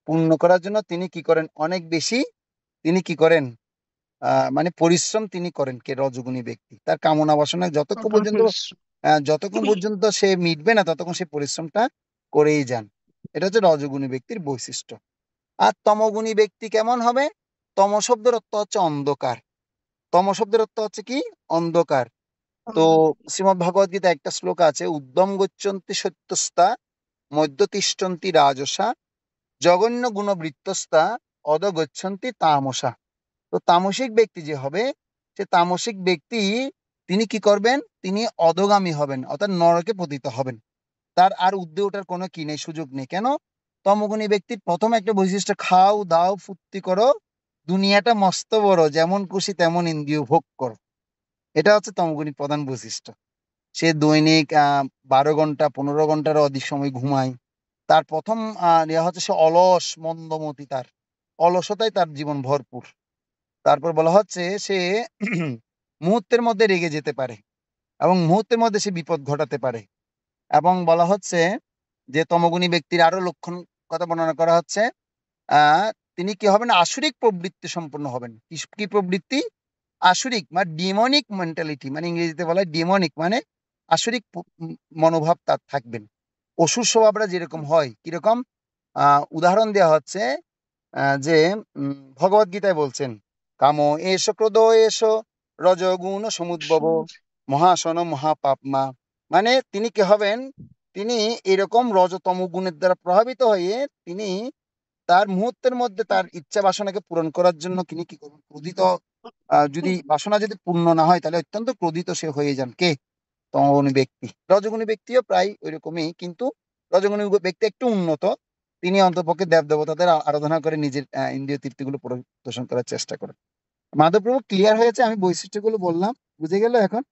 পূর্ণ করার জন্য তিনি কি করেন? অনেক বেশি তিনি কি করেন? মানে পরিশ্রম তিনি করেন কে রজগুণী ব্যক্তি। তার কামনা বাসনা কঠোর পরিশ্রম। যতক্ষণ পর্যন্ত সে মিটবে না ততক্ষণ সে পরিশ্রমটা করেই যান। এটা হচ্ছে রজগুণী ব্যক্তির বৈশিষ্ট্য। আর তমগুণী ব্যক্তি কেমন হবে? তম শব্দের অর্থ হচ্ছে অন্ধকার। তম শব্দের অর্থ হচ্ছে কি? অন্ধকার। তো শ্রীমদ ভগবদ গীতা একটা শ্লোক আছে, উদ্যম গচ্ছন্তি সত্যস্তা মধ্য তিষ্ঠন্তি রাজসা জঘন্য গুণবৃত্তস্তা অধ গচ্ছন্তি তামসা। তো তামসিক ব্যক্তি যে হবে, সে তামসিক ব্যক্তি তিনি কি করবেন? তিনি অধগামী হবেন, অর্থাৎ নরকে পতিত হবেন। তার আর ঊর্ধ্বে ওঠার কোনো কি নেই, সুযোগ নেই। কেন? তমগুণী ব্যক্তির প্রথম একটা বৈশিষ্ট্য, খাও দাও ফুর্তি করো, দুনিয়াটা মস্ত বড়, যেমন খুশি তেমন ইন্দ্রিয় ভোগ করো। এটা হচ্ছে তমগুণী প্রধান বৈশিষ্ট্য। সে দৈনিক 12 ঘন্টা 15 ঘন্টার অধিক সময় ঘুমায়। তার প্রথম হচ্ছে সে অলস মন্দমতি, তার অলসতায় তার জীবন ভরপুর। তারপর বলা হচ্ছে সে মুহূর্তের মধ্যে রেগে যেতে পারে এবং মুহূর্তের মধ্যে সে বিপদ ঘটাতে পারে। এবং বলা হচ্ছে যে তমগুণী ব্যক্তির আরো লক্ষণ কথা বর্ণনা করা হচ্ছে, আহ তিনি কি হবেন? আসুরিক প্রবৃত্তি সম্পন্ন হবেন। কি প্রবৃত্তি? আসুরিক মানে ডিমনিক মেন্টালিটি, মানে ইংরেজিতে বলা হয় ডিমনিক, মানে আসুরিক মনোভাব তার থাকবেন। অসুর স্বভাবরা যেরকম হয়, কিরকম? উদাহরণ দেওয়া হচ্ছে যে ভগবদ গীতায় বলছেন, কাম এস ক্রোধ এস রজগুণ সমুদ্ভব মহাসন মহাপাপমা। মানে তিনি কি হবেন? তিনি এরকম রজতম গুণের দ্বারা প্রভাবিত হয়ে তিনি তার মুহূর্তের মধ্যে তার ইচ্ছা বাসনাকে পূরণ করার জন্য তিনি কি করবেন? ক্রোধিত, যদি বাসনা যদি পূর্ণ না হয় তাহলে অত্যন্ত ক্রোধিত সে হয়ে যান। কে? তমগুণী ব্যক্তি। রজগুণী ব্যক্তিও প্রায় ওইরকমই, কিন্তু রজগুণী ব্যক্তি একটু উন্নত। তিনি অন্তপক্ষে দেব দেবতাদের আরাধনা করে নিজের ইন্দ্রিয় তৃপ্তিগুলো প্রদর্শন করার চেষ্টা করেন। মাধবপ্রভু, ক্লিয়ার হয়েছে? আমি বৈশিষ্ট্যগুলো বললাম, বুঝে গেল এখন?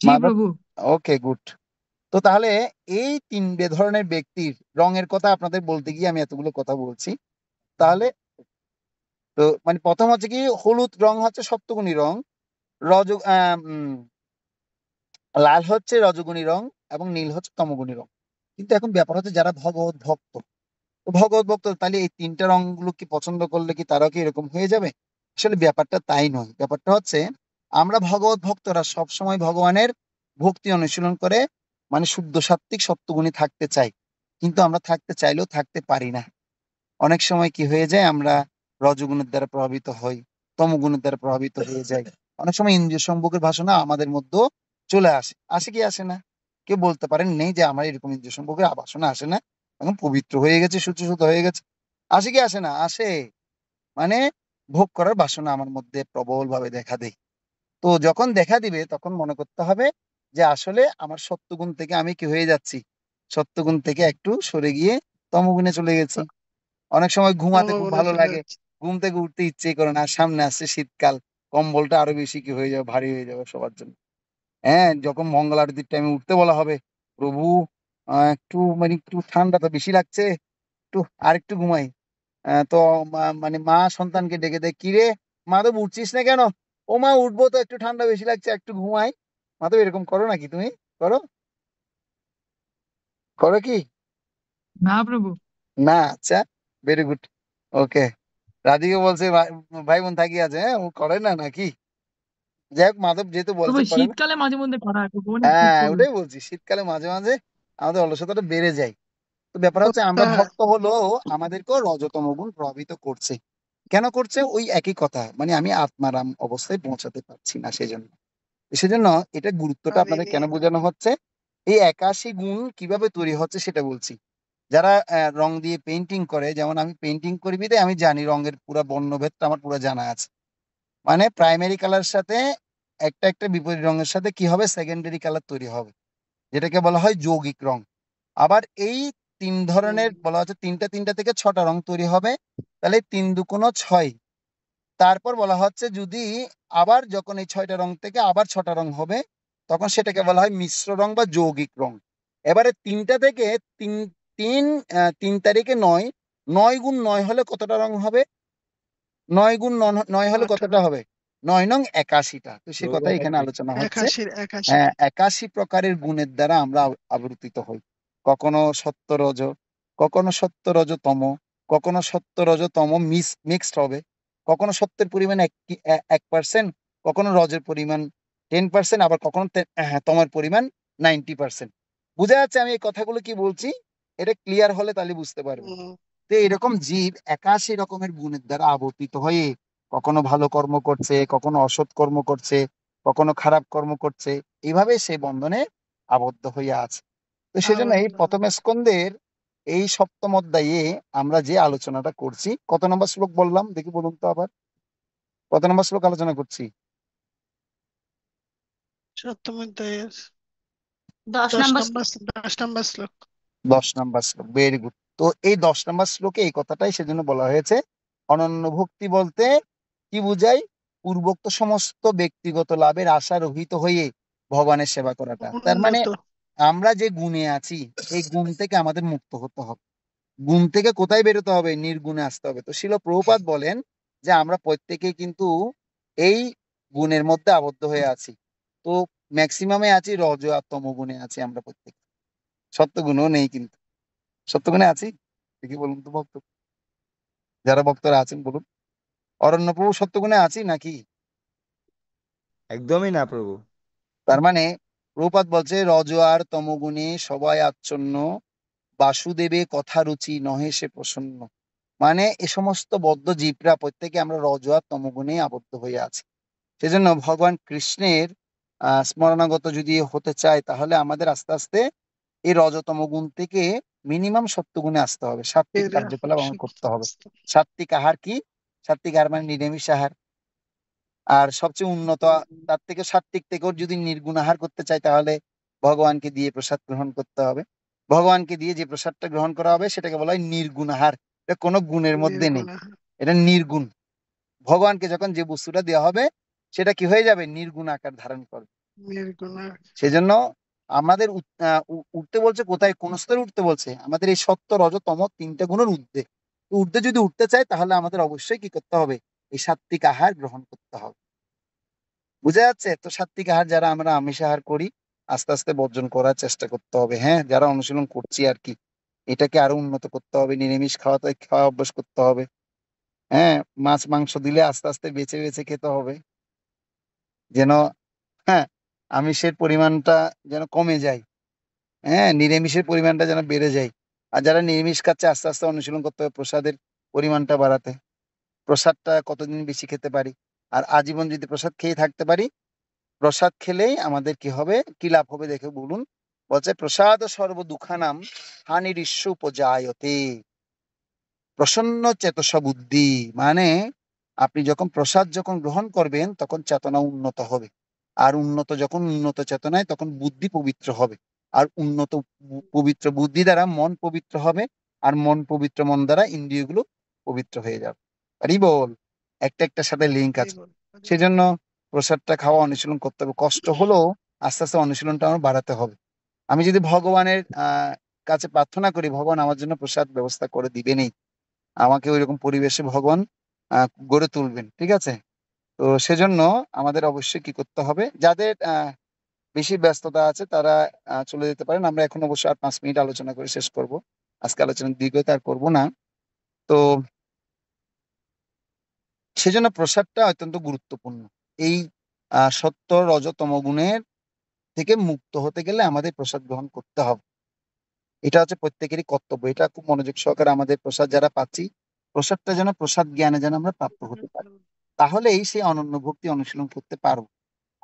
জি মাধব, প্রভু। ওকে, গুড। তো তাহলে এই 3 ধরনের ব্যক্তির রঙের কথা আপনাদের বলতে গিয়ে আমি এতগুলো কথা বলছি। তাহলে তো মানে প্রথম হচ্ছে কি, হলুদ রং হচ্ছে সপ্তগুণী রং, রজ লাল হচ্ছে রজগুণী রং এবং নীল হচ্ছে তমগুণী রং। কিন্তু এখন ব্যাপার হচ্ছে যারা ভগবত ভক্ত, তো ভগবত ভক্ত তাহলে এই 3টা রংগুলো কি পছন্দ করলে কি তারাও কি এরকম হয়ে যাবে? আসলে ব্যাপারটা তাই নয়। ব্যাপারটা হচ্ছে আমরা ভগবত ভক্তরা সবসময় ভগবানের ভক্তি অনুশীলন করে মানে শুদ্ধ সাত্ত্বিক সত্যগুণী থাকতে চাই, কিন্তু আমরা থাকতে চাইলেও থাকতে পারি না। অনেক সময় কি হয়ে যায়, আমরা রজগুণের দ্বারা প্রভাবিত হই, তমগুণের দ্বারা প্রভাবিত হয়ে যাই। অনেক সময় ইন্দ্রিয় সম্ভোগের বাসনা আমাদের মধ্যে চলে আসে। আসে কি আসে না? কেউ বলতে পারেন নেই যে আমার এরকম ইন্দ্রিয় সম্ভোগের বাসনা আসে না, এখন পবিত্র হয়ে গেছে, শুদ্ধ শুদ্ধ হয়ে গেছে। আসে কি আসে না? আসে। মানে ভোগ করার বাসনা আমার মধ্যে প্রবল ভাবে দেখা দেয়। তো যখন দেখা দিবে তখন মনে করতে হবে যে আসলে আমার সত্যগুণ থেকে আমি কি হয়ে যাচ্ছি, সত্যগুণ থেকে একটু সরে গিয়ে তমগুণে চলে গেছি। অনেক সময় ঘুমাতে খুব তমগুণে ভালো চলে লাগে, যাচ্ছে। ঘুম থেকে উঠতে ইচ্ছে করে না, সামনে আসছে শীতকাল, কম্বলটা আরো বেশি কি হয়ে যাবে, ভারী হয়ে যাবে সবার জন্য। হ্যাঁ, যখন মঙ্গল আরতির টাইমে উঠতে বলা হবে, প্রভু একটু মানে একটু ঠান্ডা তো বেশি লাগছে, একটু আর একটু ঘুমাই। তো মানে মা সন্তানকে ডেকে দেয়, কিরে মাধব উঠছিস না কেন? ও মা উঠবো তো, একটু ঠান্ডা বেশি লাগছে, একটু ঘুমাই। মাধব এরকম করো নাকি তুমি? করো? করো কি? না প্রভু। না? আচ্ছা, ভেরি গুড। ওকে, রাধিকে বলছে ভাই, ভাই বোন থাকি আছে, হ্যাঁ ও করে না নাকি? যাই হোক, মাধব যেহেতু প্রভু বলছে করে না। শীতকালে মাঝে মধ্যে করা হয় প্রভু, অনেক শীত হ্যাঁ, প্রভু। ওটাই বলছি, শীতকালে মাঝে মাঝে আমাদের অলসতাটা বেড়ে যায়। তো ব্যাপার হচ্ছে আমরা হ্যাঁ, ভক্ত হলো, আমাদেরকেও রজতম গুণ প্রভাবিত করছে। কেন করছে? ওই একই কথা, মানে আমি আত্মারাম অবস্থায় পৌঁছাতে পারছি না, সেজন্য এটা গুরুত্বটা পারি আপনাদের নি। কেন বোঝানো হচ্ছে, এই 81 গুণ কিভাবে তৈরি হচ্ছে সেটা বলছি। যারা রং দিয়ে পেইন্টিং করে, যেমন আমি পেইন্টিং করি বিধায় আমি জানি রঙের পুরো বর্ণভেদটা আমার পুরো জানা আছে। মানে প্রাইমারি কালার সাথে একটা একটা বিপরীত রঙের সাথে কি হবে, সেকেন্ডারি কালার তৈরি হবে, যেটাকে বলা হয় যৌগিক রং। আবার এই 3 ধরনের বলা হচ্ছে 3টা 3টা থেকে 6টা রং তৈরি হবে। তাহলে 3 2 6, তারপর বলা হচ্ছে যদি আবার যখন এই 6টা রং থেকে আবার 6টা রং হবে তখন সেটাকে বলা হয় মিশ্র রং বা যৌগিক রং। এবারে 3টা থেকে তিন তিন 3 তারিখে 9, 9 গুণ 9 হলে কতটা রং হবে? 9 গুণ 9 হলে কতটা 18 হবে? 9 নং 81টা। তো সে প্রভু কথা এখানে বলেন, আলোচনা হচ্ছে। 81 হ্যাঁ, 81 প্রকারের গুণের দ্বারা আমরা আবর্তিত হই। কখনো সত্য রজ, কখনো সত্য রজতম, কখনো সত্য রজতম মিক্সড হবে, কখনো সত্যের পরিমাণ 1%, কখনো রজের পরিমাণ 10%, আবার কখনো তমের পরিমাণ 90%। বুঝা যাচ্ছে আমি এই কথাগুলো কি বলছি? এটা ক্লিয়ার হলে তাহলে বুঝতে পারবেন। তো এরকম জীব 81 রকমের গুণের দ্বারা আবর্তিত হয়ে কখনো ভালো কর্ম করছে, কখনো অসৎ কর্ম করছে, কখনো খারাপ কর্ম করছে, এইভাবে সে বন্ধনে আবদ্ধ হইয়া আছে। তো সেজন্য এই প্রথম স্কন্ধের এই 7ম অধ্যায়ে আমরা যে আলোচনাটা করছি, কত নম্বর শ্লোক বললাম দেখি বলুন তো আবার, কত নম্বর শ্লোক আলোচনা করছি? 7ম অধ্যায়ের 10 10 নাম্বার নম্বর 10 নম্বর শ্লোক। 10 নম্বর শ্লোক, ভেরি গুড। তো এই 10 নম্বর শ্লোকে এই কথাটাই সেজন্য বলা হয়েছে। অনন্য ভক্তি বলতে কি বুঝায়? পূর্বোক্ত সমস্ত ব্যক্তিগত লাভের আশা রহিত হয়ে ভগবানের সেবা করাটা। তার মানে উন্নত আমরা যে গুণে আছি এই গুণ থেকে আমাদের মুক্ত হতে হবে। গুণ থেকে কোথায় বেরোতে হবে? নির্গুণে আসতে হবে। তো শিল প্রভুপাদ বলেন যে আমরা প্রত্যেকে কিন্তু এই গুণের মধ্যে আবদ্ধ হয়ে আছি। তো ম্যাক্সিমামে আছি রজ আর তম গুণে আছি আমরা প্রত্যেকে, সত্য গুণও নেই। কিন্তু সত্য গুণে আছি দেখি বলুন তো ভক্ত, যারা ভক্তরা আছেন বলুন, অরণ্য প্রভু সত্য গুণে আছি নাকি? একদমই না প্রভু। তার মানে প্রভুপাদ বলছে রজ আর তমগুণে সবাই আচ্ছন্ন, বাসুদেবে কথা রুচি নহে সে প্রসন্ন। মানে এ সমস্ত বদ্ধ জীবরা প্রত্যেকে আমরা রজ আর তমগুণে আবদ্ধ হয়ে আছি। সেজন্য ভগবান কৃষ্ণের স্মরণাগত যদি হতে চায় তাহলে আমাদের আস্তে আস্তে এই রজতম গুণ থেকে মিনিমাম সত্যগুণে আসতে হবে। সাত্বিক এর কার্যকলাপ আমার করতে হবে। সাত্বিক আহার কি? সাত্বিক আহার মানে নিরামিষ আহার। আর সবচেয়ে উন্নত তার থেকে সাত্বিক থেকেও যদি নির্গুণ আহার করতে চাই তাহলে ভগবানকে দিয়ে প্রসাদ গ্রহণ করতে হবে। ভগবানকে দিয়ে যে প্রসাদটা গ্রহণ করা হবে সেটাকে বলা হয় নির্গুণ আহার। এটা কোনো গুণের মধ্যে নেই, নির্গুণ এটা নির্গুণ। ভগবানকে যখন যে বস্তুটা দেওয়া হবে সেটা কি হয়ে যাবে? নির্গুণ আকার ধারণ করবে। নির্গুণ সেজন্য আমাদের উঠতে বলছে কোথায়, কোন স্তরে উঠতে বলছে? আমাদের এই সত্য রজ তম 3টে গুণের ঊর্ধ্বে। তো ঊর্ধ্বে যদি উঠতে চাই তাহলে আমাদের অবশ্যই কি করতে হবে? এই সাত্বিক আহার গ্রহণ করতে হবে। বুঝা যাচ্ছে? তো সাত্বিক আহার যারা আমরা আমিষ আহার করি আস্তে আস্তে বর্জন করার চেষ্টা করতে হবে। হ্যাঁ, যারা অনুশীলন করছি আর কি, এটাকে আরো উন্নত করতে হবে। নিরামিষ খাওয়া অভ্যাস করতে হবে। হ্যাঁ, মাছ মাংস দিলে আস্তে আস্তে বেছে বেছে খেতে হবে, যেন হ্যাঁ আমিষের পরিমাণটা যেন কমে যায়। হ্যাঁ, নিরামিষের পরিমাণটা যেন বেড়ে যায়। আর যারা নিরামিষ খাচ্ছে আস্তে আস্তে অনুশীলন করতে হবে প্রসাদের পরিমাণটা বাড়াতে। প্রসাদটা কতদিন বেশি খেতে পারি, আর আজীবন যদি প্রসাদ খেয়ে থাকতে পারি। প্রসাদ খেলেই আমাদের কি হবে, কি লাভ হবে দেখে বলুন। বলছে প্রসাদ সর্ব দুঃখানাম হানিরিষ্য উপজায়তে প্রসন্ন চেতস বুদ্ধি। মানে আপনি যখন প্রসাদ গ্রহণ করবেন তখন চেতনা উন্নত হবে। আর উন্নত চেতনায় তখন বুদ্ধি পবিত্র হবে। আর উন্নত পবিত্র বুদ্ধি দ্বারা মন পবিত্র হবে। আর মন পবিত্র মন দ্বারা ইন্দ্রিয়গুলো পবিত্র হয়ে যাবে। আরে বল, একটা একটার সাথে লিঙ্ক আছে। সেজন্য প্রসাদটা খাওয়া অনুশীলন করতে হবে। কষ্ট হলেও আস্তে আস্তে অনুশীলনটা আমার বাড়াতে হবে। আমি যদি ভগবানের কাছে প্রার্থনা করি, ভগবান আমার জন্য প্রসাদ ব্যবস্থা করে দিবেনই। আমাকে ওইরকম পরিবেশে ভগবান গড়ে তুলবেন। ঠিক আছে? তো সেজন্য আমাদের অবশ্যই কি করতে হবে, যাদের বেশি ব্যস্ততা আছে তারা চলে যেতে পারেন। আমরা এখন অবশ্যই আর 5 মিনিট আলোচনা করে শেষ করব। আজকে আলোচনা দীর্ঘতা আর করবো না। তো সেজন্য প্রসাদটা অত্যন্ত গুরুত্বপূর্ণ। এই সত্য রজতম গুণের থেকে মুক্ত হতে গেলে আমাদের প্রসাদ গ্রহণ করতে হবে। এটা হচ্ছে প্রত্যেকেরই কর্তব্য। এটা খুব মনোযোগ সহকারে আমাদের প্রসাদ যারা পাচ্ছি, প্রসাদটা যেন প্রসাদ জ্ঞানে যেন আমরা প্রাপ্ত হতে পারি। তাহলেই সেই অনন্য ভক্তি অনুশীলন করতে পারবো।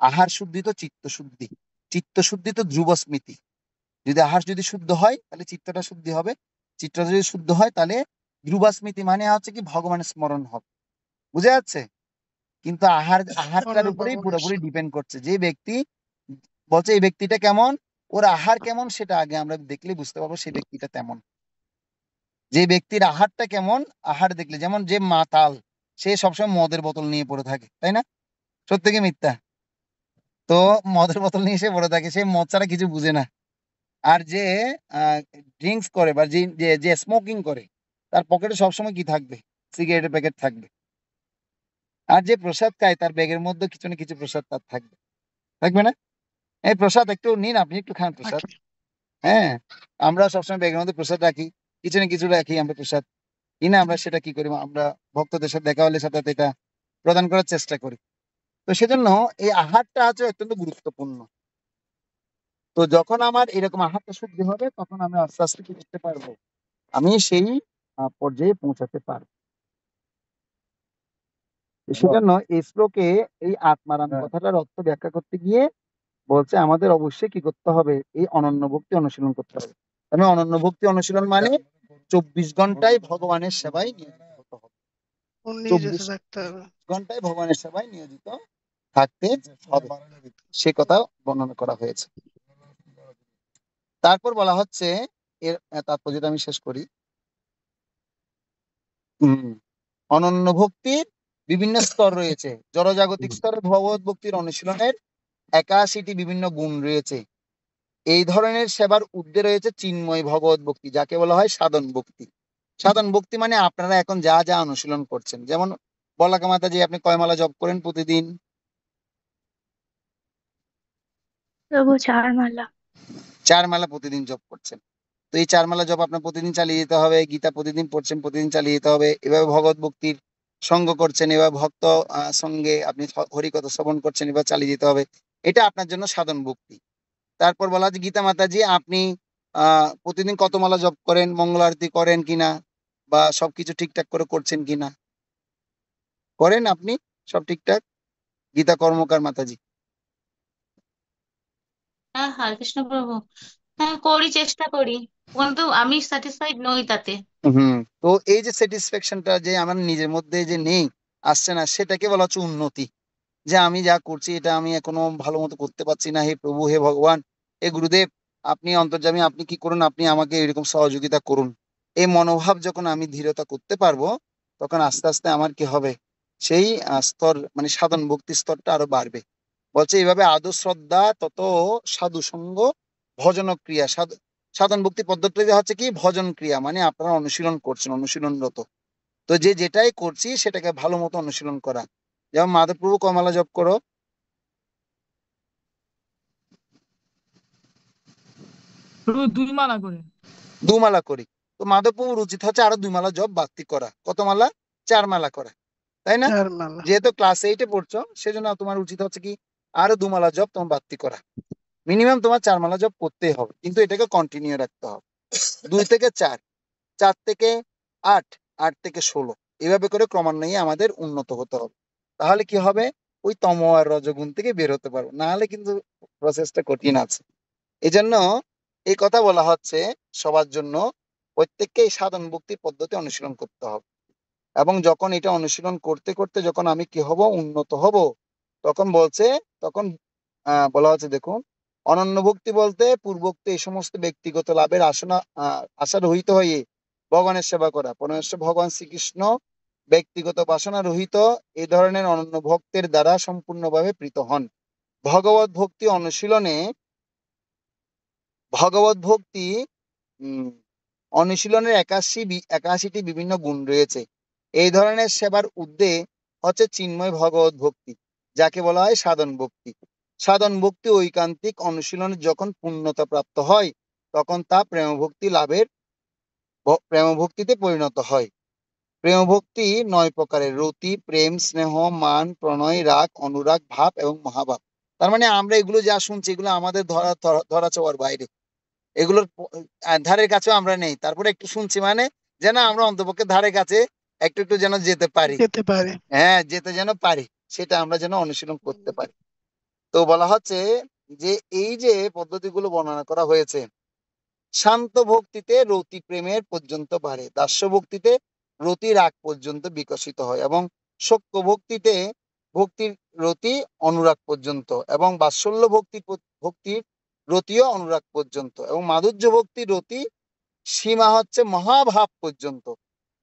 আহার শুদ্ধি তো চিত্ত শুদ্ধি, চিত্ত শুদ্ধি তো ধ্রুব স্মৃতি। যদি আহার যদি শুদ্ধ হয় তাহলে চিত্তটা শুদ্ধি হবে, চিত্তটা যদি শুদ্ধ হয় তাহলে ধ্রুব স্মৃতি মানে হচ্ছে কি ভগবানের স্মরণ হবে। বুঝা যাচ্ছে? কিন্তু আহারটার উপরেই পুরোপুরি ডিপেন্ড করছে। যে ব্যক্তি বলছে এই ব্যক্তিটা কেমন, ওর আহার কেমন সেটা আগে আমরা দেখলে বুঝতে পারবো সেই ব্যক্তিটা তেমন। যে ব্যক্তির আহারটা কেমন, আহার দেখলে, যেমন যে মাতাল, সে সবসময় মদের বোতল নিয়ে পড়ে থাকে, তাই না? সত্যি কি মিথ্যা? তো মদের বোতল নিয়ে সে পড়ে থাকে, সে মদ ছাড়া কিছু বুঝে না। আর যে ড্রিঙ্কস করে বা যে যে যে স্মোকিং করে, তার পকেটে সবসময় কি থাকবে? সিগারেটের প্যাকেট থাকবে। আর যে প্রসাদ খায়, তার ব্যাগের মধ্যে কিছু না কিছু প্রসাদ তার থাকবে, থাকবে না? এই প্রসাদ একটু নিন, আপনি একটু খান প্রসাদ। থাকে। হ্যাঁ, আমরা সবসময় ব্যাগের মধ্যে প্রসাদ রাখি, কিছু না কিছু রাখি আমরা প্রসাদ। কিনা আমরা সেটা কি করি? আমরা ভক্তদের সাথে দেখা হলে সাথে সাথে এটা প্রদান করার চেষ্টা করি। তো সেজন্য এই আহারটা হচ্ছে অত্যন্ত গুরুত্বপূর্ণ। তো যখন আমার এরকম আহারটা শুদ্ধি হবে, তখন আমি আস্তে আস্তে কি করতে পারবো? আমি সেই পর্যায়ে পৌঁছাতে পারবো। তো সেজন্য এই শ্লোকে এই আত্মারাম কথাটার অর্থ ব্যাখ্যা করতে গিয়ে বলছে আমাদের অবশ্যই কি করতে হবে? এই অনন্য ভক্তি অনুশীলন করতে হবে। আমি অনন্য ভক্তি অনুশীলন মানে 24 ঘন্টায় ভগবানের সেবায় নিয়োজিত হতে হবে। নিজে 24 থাকতে হবে। ঘন্টায় ভগবানের সেবায় নিয়োজিত থাকতে হবে, সে কথা বর্ণনা করা হয়েছে। তারপর বলা হচ্ছে, এর তাৎপর্যটা আমি শেষ করি। অনন্য ভক্তির বিভিন্ন স্তর রয়েছে। জড়জাগতিক স্তরে ভগবত ভক্তির অনুশীলনের 81টি বিভিন্ন গুণ রয়েছে। এই ধরনের সেবার ঊর্ধ্বে রয়েছে চিন্ময় ভগবত ভক্তি, যাকে বলা হয় সাধন ভক্তি। সাধন ভক্তি মানে আপনারা এখন যা যা অনুশীলন করছেন, যেমন বলাকা মাতাজি, আপনি কয় মালা জপ করেন প্রতিদিন? প্রভু 4 মালা। 4 মালা প্রতিদিন জপ করছেন। তো এই 4 মালা জপ আপনার প্রতিদিন চালিয়ে যেতে হবে। গীতা প্রতিদিন পড়ছেন, প্রতিদিন চালিয়ে যেতে হবে। এভাবে ভগবত ভক্তির সঙ্গ করছেন, এবার ভক্ত সঙ্গে আপনি হরিকথা শ্রবণ করছেন, এবার চালিয়ে যেতে হবে। এটা আপনার জন্য সাধন ভক্তি। তারপর বলা হচ্ছে গীতা মাতাজি, আপনি প্রতিদিন কত মালা জপ করেন, মঙ্গল আরতি করেন কিনা, বা সবকিছু ঠিকঠাক করে করছেন কিনা? করেন আপনি সব ঠিকঠাক? গীতা কর্মকার মাতাজি। হ্যাঁ, হরে কৃষ্ণ প্রভু। হ্যাঁ, করি, চেষ্টা করি, কিন্তু আমি স্যাটিসফাইড নই তাতে। তো এই যে স্যাটিসফ্যাকশনটা যে আমার নিজের মধ্যে যে নেই, আসছে না, সেটাকে বলা হচ্ছে উন্নতি। যে আমি যা করছি এটা আমি এখনো ভালো মতো করতে পারছি না, হে প্রভু, হে ভগবান, হে গুরুদেব, আপনি অন্তর্যামী, আপনি কি করুন, আপনি আমাকে এরকম সহযোগিতা করুন। এই মনোভাব যখন আমি দৃঢ়তা করতে পারবো, তখন আস্তে আস্তে আমার কি হবে? সেই স্তর মানে সাধন ভক্তি স্তরটা আরো বাড়বে। বলছে এইভাবে আদর শ্রদ্ধা তত সাধু সঙ্গ ভজন ক্রিয়া। সাধন ভক্তি পদ্ধতিতে হচ্ছে কি? ভজন ক্রিয়া, মানে আপনারা অনুশীলন করছেন, অনুশীলনরত। তো যে যেটাই করছি সেটাকে ভালো মতো অনুশীলন করা। যেমন মাধবপ্রভু কমলা জপ করো? প্রভু 2 মালা করে। 2 মালা করি। তো মাধবপ্রভুর উচিত হচ্ছে আরো 2 মালা জপ বাড়তি করা। কত মালা? 4 মালা করা, তাই না? 4 মালা। যেহেতু ক্লাস 8-এ পড়ছো, সেজন্য তোমার উচিত হচ্ছে কি? আরো 2 মালা জপ তোমার বাড়তি করা। মিনিমাম তোমার 4 মালা জপ করতেই হবে, কিন্তু এটাকে কন্টিনিউ রাখতে হবে। 2 থেকে 4, 4 থেকে 8, 8 থেকে 16, এভাবে করে ক্রমান্বয়ে আমাদের উন্নত হতে হবে। তাহলে কি হবে? ওই তম আর রজগুণ থেকে বের হতে পারবো, না হলে কিন্তু প্রসেসটা কঠিন আছে। এই জন্য এই কথা বলা হচ্ছে সবার জন্য, প্রত্যেককে এই সাধন ভক্তির পদ্ধতি অনুশীলন করতে হবে। এবং যখন এটা অনুশীলন করতে করতে যখন আমি কি হব? উন্নত হব। তখন বলছে, তখন বলা হচ্ছে, দেখুন, অনন্য ভক্তি বলতে পূর্বোক্ত এই সমস্ত ব্যক্তিগত লাভের আশা রহিত হয়ে ভগবানের সেবা করা। পরমেশ্বর ভগবান শ্রীকৃষ্ণ ব্যক্তিগত বাসনা রহিত এই ধরনের অনন্য ভক্তের দ্বারা সম্পূর্ণভাবে প্রীত হন। ভগবত ভক্তি অনুশীলনে ভগবত ভক্তি অনুশীলনের 81টি বিভিন্ন গুণ রয়েছে। এই ধরনের সেবার ঊর্ধ্বে হচ্ছে চিন্ময় ভগবত ভক্তি, যাকে বলা হয় সাধন ভক্তি। সাধন ভক্তি ঐকান্তিক অনুশীলনে যখন পূর্ণতা প্রাপ্ত হয়, তখন তা প্রেম ভক্তিতে পরিণত হয়। প্রেম ভক্তি 9 প্রকারের: রতি, প্রেম, স্নেহ, মান, প্রণয়, রাগ, অনুরাগ, ভাব এবং মহাভাব। তার মানে আমরা এগুলো যা শুনছি, এগুলো আমাদের ধরা ছোঁয়ার বাইরে, এগুলোর ধারের কাছেও আমরা নেই। তারপরে একটু শুনছি মানে যেন আমরা অন্তপক্ষে ধারে কাছে একটু একটু যেন যেতে পারি। যেতে পারে। হ্যাঁ, যেতে যেন পারি, সেটা আমরা যেন অনুশীলন করতে পারি। তো বলা হচ্ছে যে এই যে পদ্ধতিগুলো বর্ণনা করা হয়েছে, শান্ত ভক্তিতে রতি প্রেমের পর্যন্ত বাড়ে, দাস্য ভক্তিতে রতি রাগ পর্যন্ত বিকশিত হয়, এবং সখ্য ভক্তির রতি অনুরাগ পর্যন্ত, এবং বাৎসল্য ভক্তির রতিও অনুরাগ পর্যন্ত, এবং মাধুর্য ভক্তির রতি সীমা হচ্ছে মহাভাব পর্যন্ত।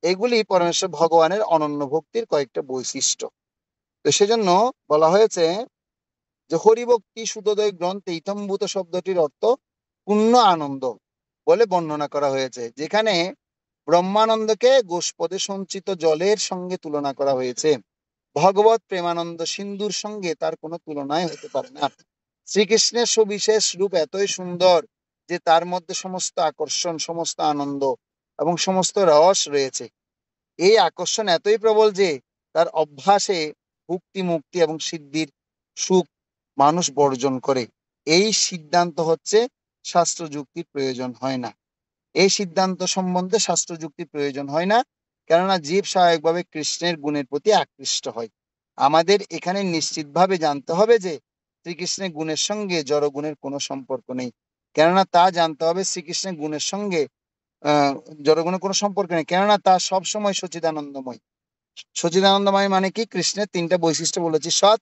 এগুলি পরমেশ্বর ভগবানের অনন্য ভক্তির কয়েকটা বৈশিষ্ট্য। তো সেজন্য বলা হয়েছে যে হরিভক্তি সুদোদয় গ্রন্থে ইতম্ভূত শব্দটির অর্থ পূর্ণ আনন্দ বলে বর্ণনা করা হয়েছে, যেখানে ব্রহ্মানন্দকে গোষ্পদে সঞ্চিত জলের সঙ্গে তুলনা করা হয়েছে। ভগবত প্রেমানন্দ সিন্ধুর সঙ্গে তার কোনো তুলনাই হতে পারে না। শ্রীকৃষ্ণের সবিশেষ রূপ এতই সুন্দর যে তার মধ্যে সমস্ত আকর্ষণ, সমস্ত আনন্দ এবং সমস্ত রস রয়েছে। এই আকর্ষণ এতই প্রবল যে তার অভ্যাসে ভুক্তি, মুক্তি এবং সিদ্ধির সুখ মানুষ বর্জন করে। এই সিদ্ধান্ত হচ্ছে শাস্ত্র যুক্তির প্রয়োজন হয় না। এই সিদ্ধান্ত সম্বন্ধে শাস্ত্র যুক্তির প্রয়োজন হয় না, কেননা জীব স্বাভাবিকভাবে কৃষ্ণের গুণের প্রতি আকৃষ্ট হয়। আমাদের এখানে নিশ্চিতভাবে জানতে হবে যে শ্রীকৃষ্ণের গুণের সঙ্গে জড়গুণের কোনো সম্পর্ক নেই, কেননা তা জানতে হবে শ্রীকৃষ্ণের গুণের সঙ্গে জড়গুণের কোনো সম্পর্ক নেই, কেননা তা সবসময় সচিদানন্দময়। সচিদানন্দময় মানে কি? কৃষ্ণের তিনটা বৈশিষ্ট্য বলেছি, সৎ,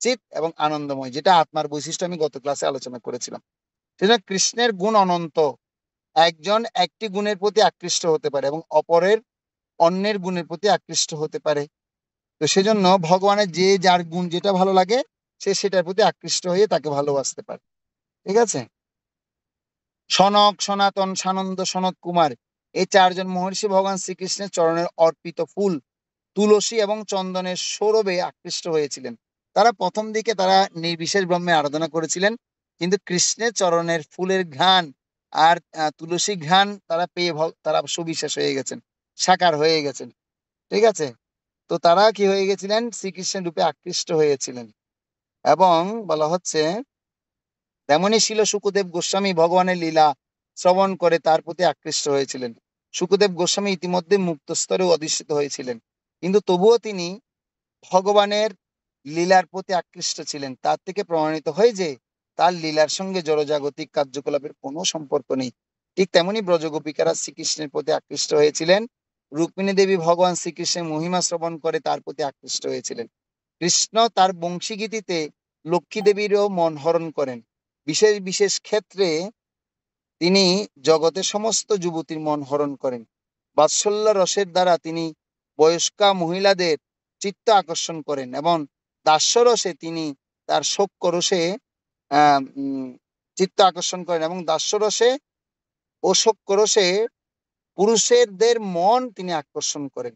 চিৎ এবং আনন্দময়, যেটা আত্মার বৈশিষ্ট্য আমি গত ক্লাসে আলোচনা করেছিলাম। সেজন্য কৃষ্ণের গুণ অনন্ত। একজন একটি গুণের প্রতি আকৃষ্ট হতে পারে এবং অন্যের গুণের প্রতি আকৃষ্ট হতে পারে। তো সেজন্য ভগবানের যে যার গুণ যেটা ভালো লাগে সে সেটার প্রতি আকৃষ্ট হয়ে তাকে ভালোবাসতে পারে। ঠিক আছে? সনক, সনাতন, সানন্দ, সনত কুমার এই চারজন মহর্ষি ভগবান শ্রীকৃষ্ণের চরণের অর্পিত ফুল তুলসী এবং চন্দনের সৌরভে আকৃষ্ট হয়েছিলেন। তারা প্রথম দিকে তারা নির্বিশেষ ব্রহ্মে আরাধনা করেছিলেন, কিন্তু কৃষ্ণের চরণের ফুলের ঘ্রাণ আর তুলসী ঘ্রাণ তারা পেয়ে তারা সুবিশেষ হয়ে গেছেন, সাকার হয়ে গেছেন। ঠিক আছে? তো তারা কি হয়ে গেছিলেন? শ্রীকৃষ্ণের রূপে আকৃষ্ট হয়েছিলেন। এবং বলা হচ্ছে তেমনি ছিল শুকদেব গোস্বামী ভগবানের লীলা শ্রবণ করে তার প্রতি আকৃষ্ট হয়েছিলেন। শুকদেব গোস্বামী ইতিমধ্যে মুক্ত স্তরে অধিষ্ঠিত হয়েছিলেন, কিন্তু তবুও তিনি ভগবানের লীলার প্রতি আকৃষ্ট ছিলেন। তার থেকে প্রমাণিত হয় যে তার লীলার সঙ্গে জড়জাগতিক কার্যকলাপের কোনো সম্পর্ক নেই। ঠিক তেমনি ব্রজগোপিকারা শ্রীকৃষ্ণের প্রতি আকৃষ্ট হয়েছিলেন। রুক্মিণী দেবী ভগবান শ্রীকৃষ্ণের মহিমা শ্রবণ করে তার প্রতি আকৃষ্ট হয়েছিলেন। কৃষ্ণ তার বংশীগীতিতে লক্ষ্মী দেবীরও মন হরণ করেন। বিশেষ বিশেষ ক্ষেত্রে তিনি জগতের সমস্ত যুবতীর মন হরণ করেন। বাৎসল্য রসের দ্বারা তিনি বয়স্কা মহিলাদের চিত্ত আকর্ষণ করেন এবং দাস্যরসে তিনি তার শোক রসে চিত্ত আকর্ষণ করেন এবং দাস্যরসে ও শোক রসে পুরুষদের মন তিনি আকর্ষণ করেন।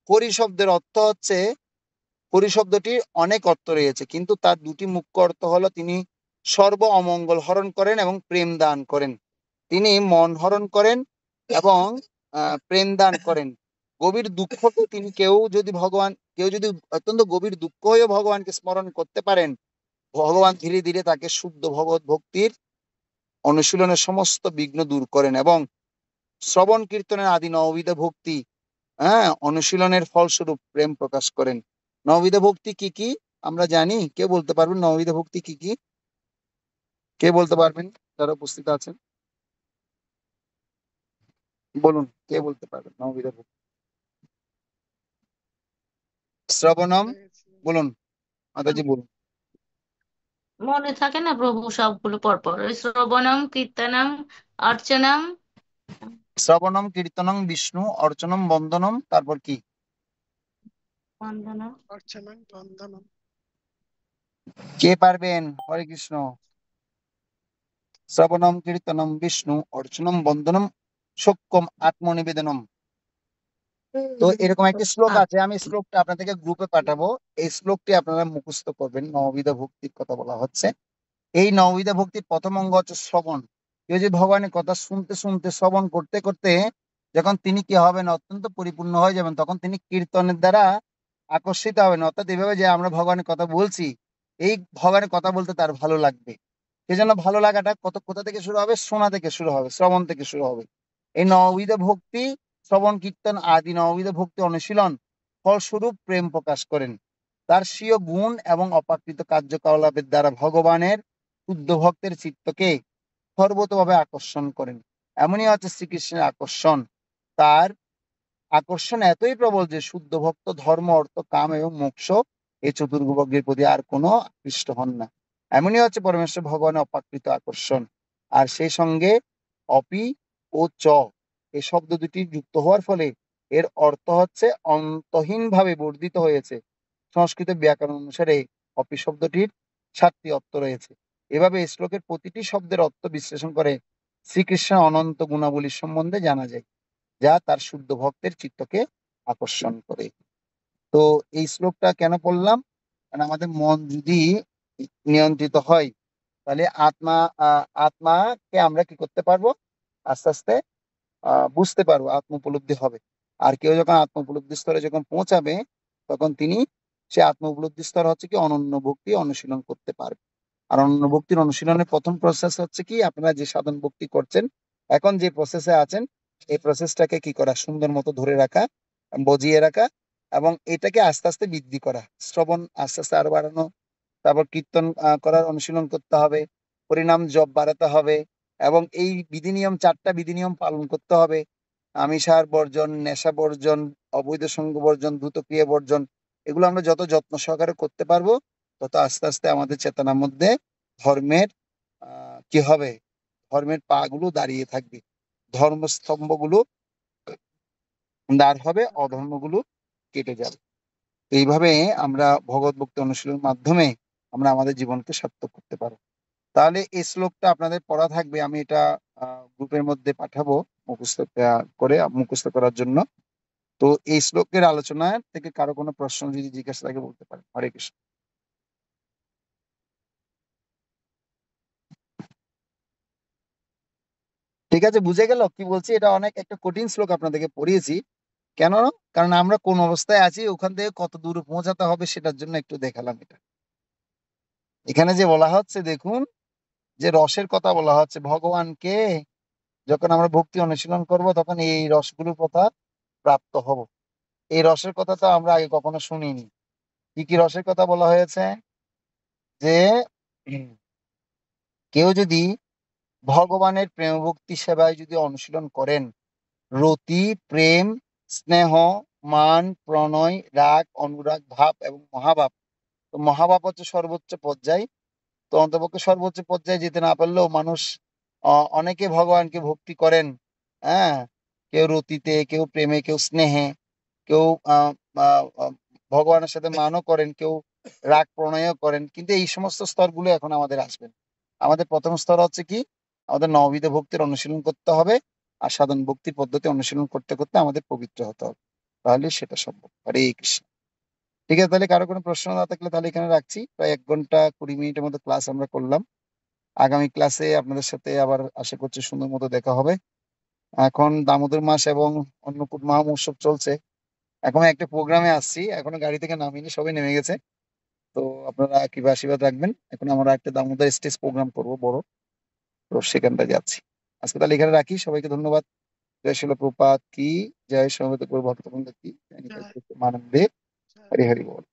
হরি শব্দের অর্থ হচ্ছে, হরি শব্দটির অনেক অর্থ রয়েছে, কিন্তু তার দুটি মুখ্য অর্থ হলো তিনি সর্ব অমঙ্গল হরণ করেন এবং প্রেম দান করেন। তিনি মন হরণ করেন এবং প্রেম দান করেন। গভীর দুঃখকে তিনি কেউ যদি অত্যন্ত গভীর দুঃখ হয়েও ভগবানকে স্মরণ করতে পারেন, ভগবান ধীরে ধীরে তাকে শুদ্ধ ভগবত ভক্তির অনুশীলনের সমস্ত বিঘ্ন দূর করেন এবং শ্রবণ কীর্তনের আদি নববিধ ভক্তি অনুশীলনের ফলস্বরূপ প্রেম প্রকাশ করেন। নববিধ ভক্তি কি কি আমরা জানি? কে বলতে পারবেন নববিধ ভক্তি কি কি? কে বলতে পারবেন যারা উপস্থিত আছেন? বলুন, কে বলতে পারবেন নববিধ ভক্তি? শ্রবণম, বলুন মাতাজি, বলুন। মনে থাকে না প্রভু সবগুলো পরপর? ওই শ্রবণম, কীর্তনম, অর্চনম, শ্রবণম, কীর্তনম, বিষ্ণু, অর্চনম, বন্দনম, তারপর কি? বন্দনম। অর্চনা, বন্দনা। কে পারবেন? হরে কৃষ্ণ। শ্রবণম, কীর্তনম, বিষ্ণু, অর্চনম, বন্দনম, সক্ষম, আত্মনিবেদনম। তো এরকম একটি শ্লোক আছে, আমি শ্লোকটা আপনাদেরকে গ্রুপে পাঠাবো। এই শ্লোকটি আপনারা মুখস্থ করবেন। নববিধ ভক্তির কথা বলা হচ্ছে। এই নববিধ ভক্তির প্রথম অঙ্গ হচ্ছে শ্রবণ। কেউ যদি ভগবানের কথা শুনতে শুনতে শ্রবণ করতে করতে যখন তিনি কি হবেন, অত্যন্ত পরিপূর্ণ হয়ে যাবেন, তখন তিনি কীর্তনের দ্বারা আকর্ষিত হবেন। অর্থাৎ এইভাবে যে আমরা ভগবানের কথা বলছি, এই ভগবানের কথা বলতে তার ভালো লাগবে। সেই জন্য ভালো লাগাটা কোথা থেকে শুরু হবে? শোনা থেকে শুরু হবে, শ্রবণ থেকে শুরু হবে। এই নববিধ ভক্তি, শ্রবণ কীর্তন আদি নববিধ ভক্তি অনুশীলন ফলস্বরূপ প্রেম প্রকাশ করেন। তার স্বীয় গুণ এবং অপ্রাকৃত কার্যকলাপের দ্বারা ভগবানের শুদ্ধ ভক্তের চিত্তকে সর্বতভাবে আকর্ষণ করেন। এমনই হচ্ছে শ্রীকৃষ্ণের আকর্ষণ। তার আকর্ষণ এতই প্রবল যে শুদ্ধ ভক্ত ধর্ম, অর্থ, কাম এবং মোক্ষ এই চতুর্ভুগের প্রতি আর কোনো আকৃষ্ট হন না। এমনই হচ্ছে পরমেশ্বর ভগবানের অপ্রাকৃত আকর্ষণ। আর সেই সঙ্গে অপি ও চ এই শব্দ দুটি যুক্ত হওয়ার ফলে এর অর্থ হচ্ছে অন্তহীনভাবে বর্ধিত হয়েছে। সংস্কৃত ব্যাকরণ অনুসারে অপি শব্দটির 7টি অর্থ রয়েছে। এভাবে এই শ্লোকের প্রতিটি শব্দের অর্থ বিশ্লেষণ করে শ্রীকৃষ্ণের অনন্ত গুণাবলীর সম্বন্ধে জানা যায়, যা তার শুদ্ধ ভক্তের চিত্তকে আকর্ষণ করে। তো এই শ্লোকটা কেন পড়লাম? কারণ আমাদের মন যদি নিয়ন্ত্রিত হয়, তাহলে আত্মাকে আমরা কি করতে পারবো? আস্তে আস্তে বুঝতে পারবো, আত্ম উপলব্ধি হবে। আর কেউ যখন আত্ম উপলব্ধি স্তরে যখন পৌঁছাবে, তখন তিনি সে আত্ম উপলব্ধি স্তর হচ্ছে কি অনন্য ভক্তি অনুশীলন করতে পারবে। আর অনন্য ভক্তির অনুশীলনের প্রথম প্রসেস হচ্ছে কি, আপনারা যে সাধন ভক্তি করছেন, এখন যে প্রসেসে আছেন, এই প্রসেসটাকে কি করা? সুন্দর মতো ধরে রাখা, বজিয়ে রাখা, এবং এটাকে আস্তে আস্তে বৃদ্ধি করা। শ্রবণ আস্তে আস্তে আরো বাড়ানো, তারপর কীর্তন করার অনুশীলন করতে হবে, পরিণাম জপ বাড়াতে হবে, এবং এই বিধিনিয়ম 4টা বিধিনিয়ম পালন করতে হবে। আমিষার বর্জন, নেশা বর্জন, অবৈধ সঙ্গ বর্জন, দ্রুত ক্রিয়া বর্জন। এগুলো আমরা যত যত্ন সহকারে করতে পারবো, তত আস্তে আস্তে আমাদের চেতনার মধ্যে ধর্মের কি হবে? ধর্মের পা গুলো দাঁড়িয়ে থাকবে, ধর্মস্তম্ভগুলো দাঁড় হবে, অধর্মগুলো কেটে যাবে। এইভাবে আমরা ভগবত ভক্তি অনুশীলনের মাধ্যমে আমরা আমাদের জীবনকে সার্থক করতে পারবো। তাহলে এই শ্লোকটা আপনাদের পড়া থাকবে, আমি এটা গ্রুপের মধ্যে পাঠাবো মুখস্থ করার জন্য। তো এই শ্লোকের আলোচনা থেকে কারো কোনো প্রশ্ন যদি জিজ্ঞাসা থাকে বলতে পারেন। হরে কৃষ্ণ। ঠিক আছে, বুঝে গেল কি বলছি? এটা অনেক একটা কঠিন শ্লোক আপনাদেরকে পড়িয়েছি। কেন? কারণ আমরা কোন অবস্থায় আছি, ওখান থেকে কত দূরে পৌঁছাতে হবে সেটার জন্য একটু দেখালাম এটা। এখানে যে বলা হচ্ছে, দেখুন, যে রসের কথা বলা হচ্ছে, ভগবানকে যখন আমরা ভক্তি অনুশীলন করব, তখন এই রসগুলোর কথা প্রাপ্ত হব। এই রসের কথা তো আমরা আগে কখনো শুনিনি। কি কি রসের কথা বলা হয়েছে? যে কেউ যদি ভগবানের প্রেম ভক্তি সেবায় যদি অনুশীলন করেন, রতি, প্রেম, স্নেহ, মান, প্রণয়, রাগ, অনুরাগ ভাব এবং মহাভাব। তো মহাভাব হচ্ছে সর্বোচ্চ পর্যায়। তো অন্তপক্ষে সর্বোচ্চ পর্যায়ে যেতে না পারলেও মানুষ অনেকে ভগবানকে ভক্তি করেন। হ্যাঁ, কেউ রতিতে, কেউ প্রেমে, কেউ স্নেহে, কেউ আহ আহ, আহ, ভগবানের সাথে মানও করেন, কেউ রাগ প্রণয়ও করেন। কিন্তু এই সমস্ত স্তরগুলো এখন আমাদের আসবে না। আমাদের প্রথম স্তর হচ্ছে কি, আমাদের নববিধ ভক্তির অনুশীলন করতে হবে, আর সাধন ভক্তির পদ্ধতি অনুশীলন করতে করতে আমাদের পবিত্র হতে হবে, তাহলে সেটা সম্ভব। হরে কৃষ্ণ। ঠিক আছে, তাহলে কারো কোনো প্রশ্ন না থাকলে তাহলে এখানে রাখছি। প্রায় 1 ঘন্টা 20 মিনিটের মতো ক্লাস আমরা করলাম। আগামী ক্লাসে আপনাদের সাথে আবার আশা করছি সুন্দর মতো দেখা হবে। এখন দামোদর মাস এবং অন্নকূট মহা মহোৎসব চলছে। এখন একটা প্রোগ্রামে আসছি, এখনো গাড়ি থেকে নামিনি, সবাই নেমে গেছে। তো আপনারা কিবা আশীর্বাদ রাখবেন। এখন আমরা একটা দামোদর স্টেজ প্রোগ্রাম করব বড়, তো সেখানটা যাচ্ছি। আজকে তাহলে এখানে রাখি, সবাইকে ধন্যবাদ। জয় শিল প্রপাত কি, জয় সমবেত গৌর ভক্তবৃন্দ কি, জয় নিতাই গৌর প্রেমানন্দে। হরি হরি বল।